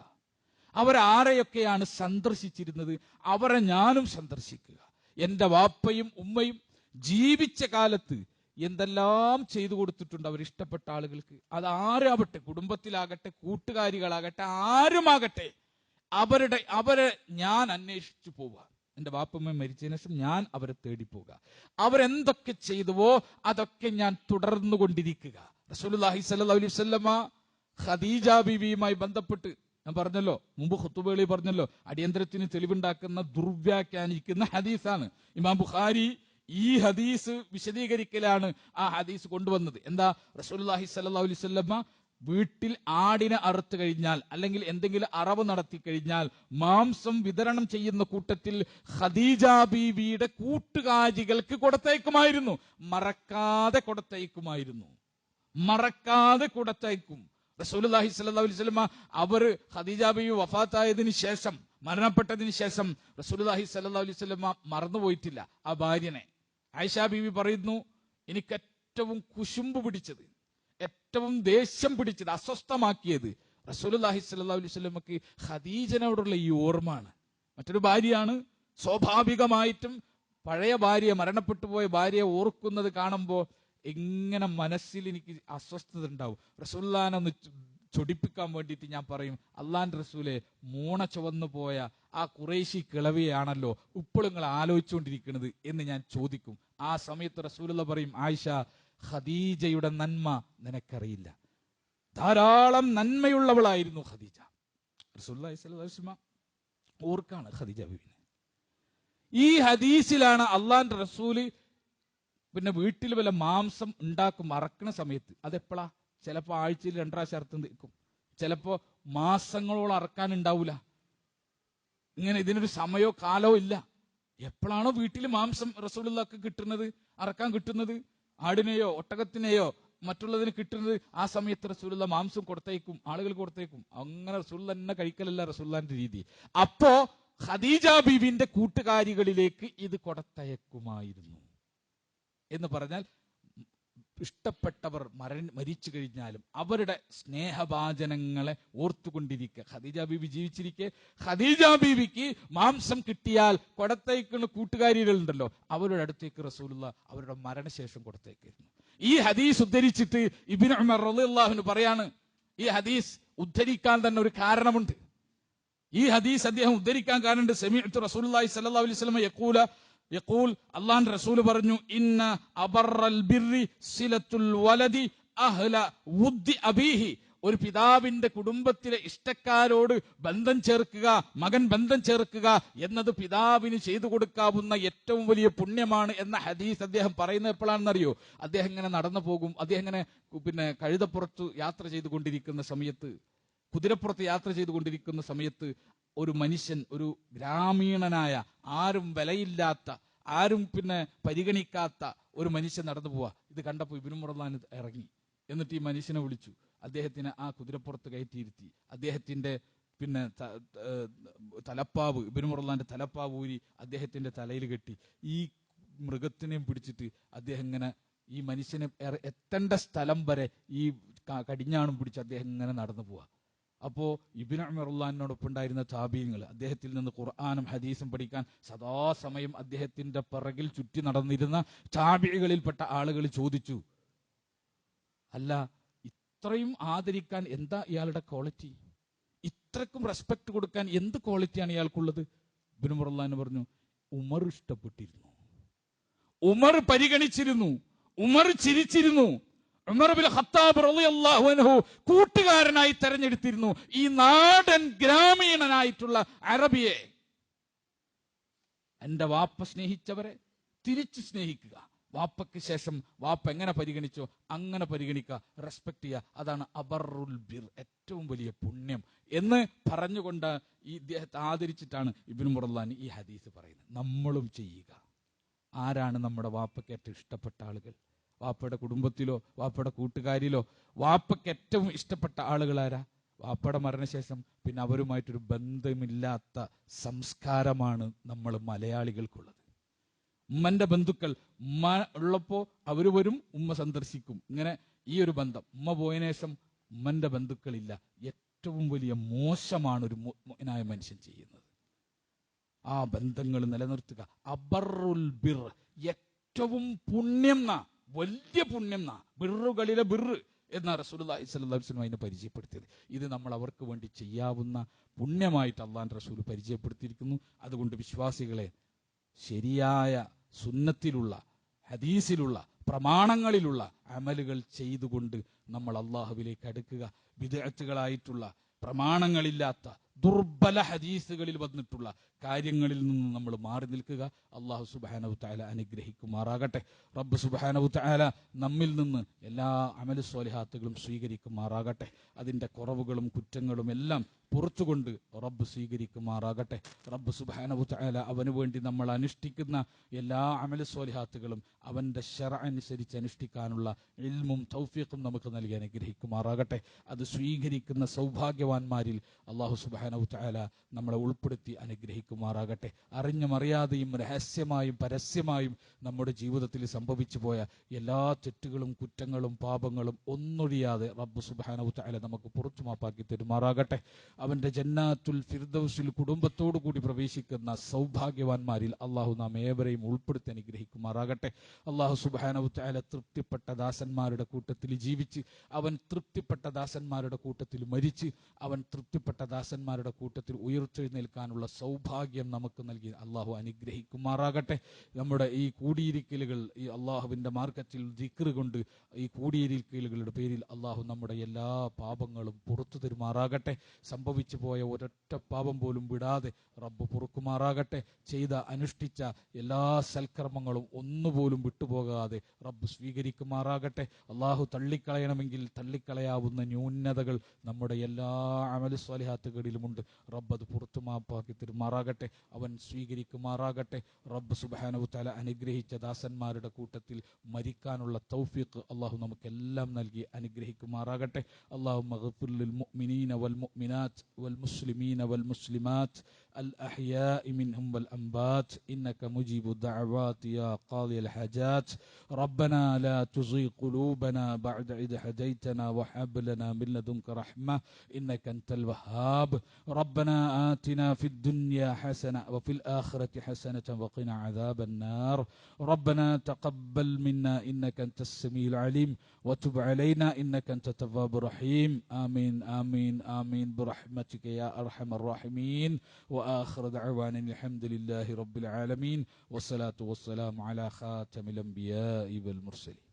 അവരാരെയൊക്കെയാണ് സന്ദർശിച്ചിരുന്നത്, അവരെ ഞാനും സന്ദർശിക്കുക. എൻ്റെ വാപ്പയും ഉമ്മയും ജീവിച്ച കാലത്ത് എന്തെല്ലാം ചെയ്തു കൊടുത്തിട്ടുണ്ട് അവരിഷ്ടപ്പെട്ട ആളുകൾക്ക്. അതാരാവട്ടെ, കുടുംബത്തിലാകട്ടെ, കൂട്ടുകാരികളാകട്ടെ, ആരുമാകട്ടെ, അവരെ ഞാൻ അന്വേഷിച്ചു പോവുക. എൻ്റെ വാപ്പമ്മ മരിച്ചതിന് ശേഷം ഞാൻ അവരെ തേടി പോവുക. അവരെന്തൊക്കെ ചെയ്തുവോ അതൊക്കെ ഞാൻ തുടർന്നു കൊണ്ടിരിക്കുക. റസൂലുള്ളാഹി സ്വല്ലല്ലാഹു അലൈഹി വസല്ലമ ഖദീജ ബീവിയുമായി ബന്ധപ്പെട്ട് ഞാൻ പറഞ്ഞല്ലോ, മുമ്പ് ഖുതുബകളിൽ പറഞ്ഞല്ലോ, അടിയന്തരത്തിന് തെളിവുണ്ടാക്കുന്ന ദുർവ്യാഖ്യാനിക്കുന്ന ഹദീസാണ്. ഇമാം ബുഖാരി ഈ ഹദീസ് വിശദീകരിക്കലാണ് ആ ഹദീസ് കൊണ്ടുവന്നത്. എന്താ? റസൂലുള്ളാഹി സ്വല്ലല്ലാഹു അലൈഹി വസല്ലമ വീട്ടിൽ ആടിനെ അറുത്തു കഴിഞ്ഞാൽ അല്ലെങ്കിൽ എന്തെങ്കിലും അറവ് നടത്തി കഴിഞ്ഞാൽ മാംസം വിതരണം ചെയ്യുന്ന കൂട്ടത്തിൽ ഖദീജ ബീവിയുടെ കൂട്ടുകാരികൾക്ക് കൊടുത്തയക്കുമായിരുന്നു. മറക്കാതെ കൊടുത്തയക്കുമായിരുന്നു. മറക്കാതെ കൊടുത്തയക്കും. റസൂലുള്ളാഹി സ്വല്ലല്ലാഹു അലൈഹി വസല്ലമ അവർ ഖദീജ ബീവി വഫാത്തായതിനു ശേഷം, മരണപ്പെട്ടതിന് ശേഷം റസൂലുള്ളാഹി സ്വല്ലല്ലാഹു അലൈഹി വസല്ലമ മറന്നുപോയിട്ടില്ല ആ ഭാര്യനെ. ആയിഷ ബീവി പറയുന്നു, എനിക്ക് ഏറ്റവും കുശുമ്പ് പിടിച്ചത്, ഏറ്റവും ദേഷ്യം പിടിച്ചത്, അസ്വസ്ഥമാക്കിയത് റസൂലുള്ളാഹി സ്വല്ലല്ലാഹു അലൈഹി വസല്ലമക്ക് ഖദീജനോടുള്ള ഈ ഓർമ്മയാണ്. മറ്റൊരു ഭാര്യയാണ്. സ്വാഭാവികമായിട്ടും പഴയ ഭാര്യ, മരണപ്പെട്ടു പോയ ഭാര്യയെ ഓർക്കുന്നത് കാണുമ്പോൾ എങ്ങനെ മനസ്സിൽ എനിക്ക് അസ്വസ്ഥത ഉണ്ടാവും. റസൂലുള്ളാഹിനെ ഒന്ന് ചൊടിപ്പിക്കാൻ വേണ്ടിയിട്ട് ഞാൻ പറയും, അള്ളാന്റെ റസൂലെ, മൂണ ചുവന്നു പോയ ആ ഖുറൈശി കിളവിയാണല്ലോ ഇപ്പോൾ നിങ്ങൾ ആലോചിച്ചുകൊണ്ടിരിക്കുന്നത് എന്ന് ഞാൻ ചോദിക്കും. ആ സമയത്ത് റസൂലുള്ള പറയും, ആയിഷ, ഖദീജയുടെ നന്മ നിനക്കറിയില്ല. ധാരാളം നന്മയുള്ളവളായിരുന്നു ഖദീജ. റസൂലുള്ളാഹി സ്വല്ലല്ലാഹു അലൈഹി വസല്ലം ഓർക്കാണ് ഖദീജ ബീവിനെ. ഈ ഹദീസിലാണ് അള്ളാന്റെ റസൂല് പിന്നെ വീട്ടിൽ വല്ല മാംസം ഉണ്ടാക്കും അറക്കുന്ന സമയത്ത്, അതെപ്പോഴാ? ചിലപ്പോൾ ആഴ്ചയിൽ 2 പ്രാവശ്യം അറുത്ത് നിൽക്കും, ചിലപ്പോ മാസങ്ങളോളം അറക്കാനുണ്ടാവൂല. ഇങ്ങനെ ഇതിനൊരു സമയോ കാലോ ഇല്ല. എപ്പോഴാണോ വീട്ടിൽ മാംസം റസൂലുള്ളാഹിക്ക് കിട്ടുന്നത്, അറക്കാൻ കിട്ടുന്നത്, ആടിനെയോ ഒട്ടകത്തിനെയോ മറ്റുള്ളതിന് കിട്ടുന്നത്, ആ സമയത്ത് റസൂലുള്ള മാംസം കൊടുത്തേക്കും, ആളുകൾ കൊടുത്തേക്കും. അങ്ങനെ റസൂൽ തന്നെ കഴിക്കലല്ല റസൂലുള്ളാഹിന്റെ രീതി. അപ്പോ ഖദീജ ബീവിന്റെ കൂട്ടുകാരികളിലേക്ക് ഇത് കൊടുത്തയക്കുമായിരുന്നു എന്ന് പറഞ്ഞാൽ, ഇഷ്ടപ്പെട്ടവർ മരിച്ചു കഴിഞ്ഞാലും അവരുടെ സ്നേഹഭാജനങ്ങളെ ഓർത്തുകൊണ്ടിരിക്കുക. ഖദീജ ബീവി ജീവിച്ചിരിക്കെ ഖദീജ ബീവിക്ക് മാംസം കിട്ടിയാൽ കൊടുത്തയക്കുന്ന കൂട്ടുകാരികളുണ്ടല്ലോ, അവരുടെ അടുത്തേക്ക് റസൂലുള്ളാഹി അവരുടെ മരണശേഷം കൊടുത്തേക്കായിരുന്നു. ഈ ഹദീസ് ഉദ്ധരിച്ചിട്ട് ഇബ്നു ഉമർ റളിയല്ലാഹു അൻഹു പറയാണ്, ഈ ഹദീസ് ഉദ്ധരിക്കാൻ തന്നെ ഒരു കാരണമുണ്ട്. ഈ ഹദീസ് അദ്ദേഹം ഉദ്ധരിക്കാൻ കാരണമുണ്ട്. സമിഅ്തു റസൂലുള്ളാഹി സ്വല്ലല്ലാഹു അലൈഹി വസല്ലം യഖൂൽ, അല്ലാഹുവിന്റെ റസൂൽ പറഞ്ഞു, ഇന്ന അബറൽ ബിർരി സിലത്തുൽ വലദി അഹ്ല വുദ്ദി അബീഹി. ഒരു പിതാവിന്റെ കുടുംബത്തിലെ ഇഷ്ടക്കാരോട് ബന്ധം ചേർക്കുക, മകൻ ബന്ധം ചേർക്കുക എന്നത് പിതാവിന് ചെയ്തു കൊടുക്കാവുന്ന ഏറ്റവും വലിയ പുണ്യമാണ് എന്ന ഹദീസ് അദ്ദേഹം പറയുന്നത് എപ്പോഴാണെന്നറിയോ? അദ്ദേഹം ഇങ്ങനെ നടന്നു പോകും, അദ്ദേഹം ഇങ്ങനെ പിന്നെ കഴുതപ്പുറത്ത് യാത്ര ചെയ്തുകൊണ്ടിരിക്കുന്ന സമയത്ത്, കുതിരപ്പുറത്ത് യാത്ര ചെയ്തുകൊണ്ടിരിക്കുന്ന സമയത്ത് ഒരു മനുഷ്യൻ, ഒരു ഗ്രാമീണനായ, ആരും വിലയില്ലാത്ത, ആരും പിന്നെ പരിഗണിക്കാത്ത ഒരു മനുഷ്യൻ നടന്നു പോവാ. ഇത് കണ്ടപ്പോൾ ഇബ്നു മുറല്ലാൻ ഇറങ്ങി. എന്നിട്ട് ഈ മനുഷ്യനെ വിളിച്ചു, അദ്ദേഹത്തിന് ആ കുതിരപ്പുറത്ത് കയറ്റിയിരുത്തി, അദ്ദേഹത്തിന്റെ പിന്നെ തലപ്പാവ്, ഇബ്നു മുറല്ലാന്റെ തലപ്പാവ് ഊരി അദ്ദേഹത്തിന്റെ തലയിൽ കെട്ടി, ഈ മൃഗത്തിനെയും പിടിച്ചിട്ട് അദ്ദേഹം ഇങ്ങനെ ഈ മനുഷ്യനെ എത്തേണ്ട സ്ഥലം വരെ ഈ കടിഞ്ഞാണും പിടിച്ച് അദ്ദേഹം ഇങ്ങനെ നടന്നു പോവാ. അപ്പോ ഇബ്നു ഉമർ റളിയല്ലാഹുവിനോടൊപ്പം ഉണ്ടായിരുന്ന താബീങ്ങൾ, അദ്ദേഹത്തിൽ നിന്ന് ഖുർആനും ഹദീസും പഠിക്കാൻ സദാസമയം അദ്ദേഹത്തിന്റെ പിറകിൽ ചുറ്റി നടന്നിരുന്ന താബികളിൽപ്പെട്ട ആളുകൾ ചോദിച്ചു, അല്ല, ഇത്രയും ആദരിക്കാൻ എന്താ ഇയാളുടെ ക്വാളിറ്റി? ഇത്രക്കും റെസ്പെക്ട് കൊടുക്കാൻ എന്ത് ക്വാളിറ്റിയാണ് ഇയാൾക്കുള്ളത്? ഇബ്നു ഉമർ റളിയല്ലാഹു പറഞ്ഞു, ഉമർ ഇഷ്ടപ്പെട്ടിരുന്നു, ഉമർ പരിഗണിച്ചിരുന്നു, ഉമർ ചിരിച്ചിരുന്നു. ഉമർ ഇബ്നു ഖത്താബ് റളിയല്ലാഹു അൻഹു കൂട്ടുകാരനായി തെരഞ്ഞെടുത്തിരുന്നു ഈ നാടൻ ഗ്രാമീണനായിട്ടുള്ള അറബിയെ. എന്റെ വാപ്പ സ്നേഹിച്ചവരെ തിരിച്ചു സ്നേഹിക്കുക. വാപ്പയ്ക്ക് ശേഷം വാപ്പ എങ്ങനെ പരിഗണിച്ചോ അങ്ങനെ പരിഗണിക്കുക, റെസ്പെക്ട് ചെയ്യുക. അതാണ് അബറുൽ ബിർ, ഏറ്റവും വലിയ പുണ്യം എന്ന് പറഞ്ഞുകൊണ്ട് ഈ ഇദ്ദേഹത്തെ ആദരിച്ചിട്ടാണ് ഇബ്നു മുറല്ലാൻ ഈ ഹദീസ് പറയുന്നത്. നമ്മളും ചെയ്യുക. ആരാണ് നമ്മുടെ വാപ്പയ്ക്ക് ഏറ്റവും ഇഷ്ടപ്പെട്ട ആളുകൾ? വാപ്പയുടെ കുടുംബത്തിലോ വാപ്പയുടെ കൂട്ടുകാരിലോ വാപ്പയ്ക്ക് ഏറ്റവും ഇഷ്ടപ്പെട്ട ആളുകൾ ആരാ? വാപ്പയുടെ മരണശേഷം പിന്നെ അവരുമായിട്ടൊരു ബന്ധമില്ലാത്ത സംസ്കാരമാണ് നമ്മൾ മലയാളികൾക്കുള്ളത്. ഉമ്മന്റെ ബന്ധുക്കൾ, ഉമ്മ ഉള്ളപ്പോ അവര് വരും, ഉമ്മ സന്ദർശിക്കും, ഇങ്ങനെ ഈ ഒരു ബന്ധം. ഉമ്മ പോയതിനു ശേഷം ഉമ്മന്റെ ബന്ധുക്കളില്ല. ഏറ്റവും വലിയ മോശമാണ് ഒരു മുഅ്മിനായ മനുഷ്യൻ ചെയ്യുന്നത്. ആ ബന്ധങ്ങൾ നിലനിർത്തുക. അബറുൽ ബിർ, ഏറ്റവും പുണ്യം, വലിയ പുണ്യം, ബിറുകളിലെ ബിറ് എന്ന റസൂലുള്ളാഹി സ്വല്ലല്ലാഹു അലൈഹി വസല്ലം അതിനെ പരിചയപ്പെടുത്തിയത്. ഇത് നമ്മൾ അവർക്ക് വേണ്ടി ചെയ്യാവുന്ന പുണ്യമായിട്ട് അള്ളാഹുവിന്റെ റസൂൽ പരിചയപ്പെടുത്തിയിരിക്കുന്നു. അതുകൊണ്ട് വിശ്വാസികളെ, ശരിയായ സുന്നത്തിലുള്ള, ഹദീസിലുള്ള, പ്രമാണങ്ങളിലുള്ള അമലുകൾ ചെയ്തുകൊണ്ട് നമ്മൾ അള്ളാഹുവിലേക്ക് അടുക്കുക. ബിദ്അത്തുകളായിട്ടുള്ള പ്രമാണങ്ങളില്ലാത്ത ദുർബല ഹദീസുകളിൽ വന്നിട്ടുള്ള കാര്യങ്ങളിൽ നിന്ന് നമ്മൾ മാറി നിൽക്കുക. അല്ലാഹു സുബ്ഹാനഹു തആല അനുഗ്രഹിക്കുമാറാകട്ടെ. റബ്ബ് സുബ്ഹാനഹു തആല നമ്മിൽ നിന്ന് എല്ലാ അമലു സ്വാലിഹാത്തുകളും സ്വീകരിക്കുമാറാകട്ടെ. അതിൻ്റെ കുറവുകളും കുറ്റങ്ങളും എല്ലാം പുറത്തുകൊണ്ട് റബ്ബ് സ്വീകരിക്കുമാറാകട്ടെ. റബ്ബ് സുബ്ഹാനഹു തആല അവന് വേണ്ടി നമ്മൾ അനുഷ്ഠിക്കുന്ന എല്ലാ അമലു സ്വാലിഹാത്തുകളും അവൻ്റെ ശറഅ അനുസരിച്ച് അനുഷ്ഠിക്കാനുള്ള ഇൽമും തൗഫീഖും നമുക്ക് നൽകി അനുഗ്രഹിക്കുമാറാകട്ടെ. അത് സ്വീകരിക്കുന്ന സൗഭാഗ്യവാന്മാരിൽ അല്ലാഹു സുബ്ഹാനഹു തആല നമ്മളെ ഉൾപ്പെടുത്തി അനുഗ്രഹിക്കുമാറാകട്ടെ. അറിഞ്ഞും അറിയാതെയും രഹസ്യമായും പരസ്യമായും നമ്മുടെ ജീവിതത്തിൽ സംഭവിച്ചു പോയ എല്ലാ തെറ്റുകളും കുറ്റങ്ങളും പാപങ്ങളും ഒന്നൊഴിയാതെ റബ്ബ് സുബ്ഹാനഹു തആല നമുക്ക് പുറത്തു മാപ്പാക്കി തരുമാറാകട്ടെ. അവൻ്റെ ജന്നാത്തുൽ ഫിർദൗസിൽ കുടുംബത്തോടു കൂടി പ്രവേശിക്കുന്ന സൗഭാഗ്യവാന്മാരിൽ അള്ളാഹു നാം ഏവരെയും ഉൾപ്പെടുത്തി അനുഗ്രഹിക്കുമാറാകട്ടെ. അള്ളാഹു സുബ്ഹാനഹു തആല തൃപ്തിപ്പെട്ട ദാസന്മാരുടെ കൂട്ടത്തിൽ ജീവിച്ച് അവൻ തൃപ്തിപ്പെട്ട ദാസന്മാരുടെ കൂട്ടത്തിൽ മരിച്ച് അവൻ തൃപ്തിപ്പെട്ട ദാസന്മാരുടെ കൂട്ടത്തിൽ ഉയർത്തെഴുന്നേൽക്കാനുള്ള സൗഭാഗ്യം നമുക്ക് നൽകി അള്ളാഹു അനുഗ്രഹിക്കുമാറാകട്ടെ. നമ്മുടെ ഈ കൂടിയിരിക്കലുകൾ ഈ അള്ളാഹുവിൻ്റെ മാർഗത്തിൽ ദിക്ർ കൊണ്ട് ഈ കൂടിയിരിക്കലുകളുടെ പേരിൽ അള്ളാഹു നമ്മുടെ എല്ലാ പാപങ്ങളും പുറത്തു തരുമാറാകട്ടെ. സംഭവിച്ചു പോയ ഒരൊറ്റ പാപം പോലും വിടാതെ റബ്ബ് പൊറുക്കുമാറാകട്ടെ. ചെയ്ത അനുഷ്ഠിച്ച എല്ലാ സൽക്കർമ്മങ്ങളും ഒന്നുപോലും വിട്ടുപോകാതെ റബ്ബ് സ്വീകരിക്കുമാറാകട്ടെ. അള്ളാഹു തള്ളിക്കളയണമെങ്കിൽ തള്ളിക്കളയാവുന്ന ന്യൂനതകൾ നമ്മുടെ എല്ലാ അമലു സ്വാലിഹാത്തുകളിലുമുണ്ട്. റബ്ബ് അത് പുറത്തു മാപ്പാക്കി തരുമാറാകട്ടെ. അവൻ സ്വീകരിക്കുമാറാകട്ടെ. റബ്ബ് സുബ്ഹാനഹു തആല അനുഗ്രഹിച്ച ദാസന്മാരുടെ കൂട്ടത്തിൽ മരിക്കാനുള്ള തൗഫീഖ് അള്ളാഹു നമുക്കെല്ലാം നൽകി അനുഗ്രഹിക്കുമാറാകട്ടെ. അല്ലാഹുമ്മ ഗ്ഫിർ ലിൽ മുഅ്മിനീന വൽ മുഅ്മിനാത്ത് വൽ മുസ്ലിമീന വൽ മുസ്ലിമാത്ത് الأحياء منهم والأموات إنك مجيب الدعوات يا قاضي الحاجات ربنا لا تزغ قلوبنا بعد إذ هديتنا وهب لنا من لدنك رحمة إنك أنت الوهاب ربنا آتنا في الدنيا حسنة وفي الآخرة حسنة وقنا عذاب النار ربنا تقبل منا إنك أنت السميع العليم وتب علينا إنك أنت التواب الرحيم آمين آمين آمين برحمتك يا أرحم الراحمين وآخر دعوانا الحمد لله رب العالمين والصلاة والسلام على خاتم الأنبياء والمرسلين.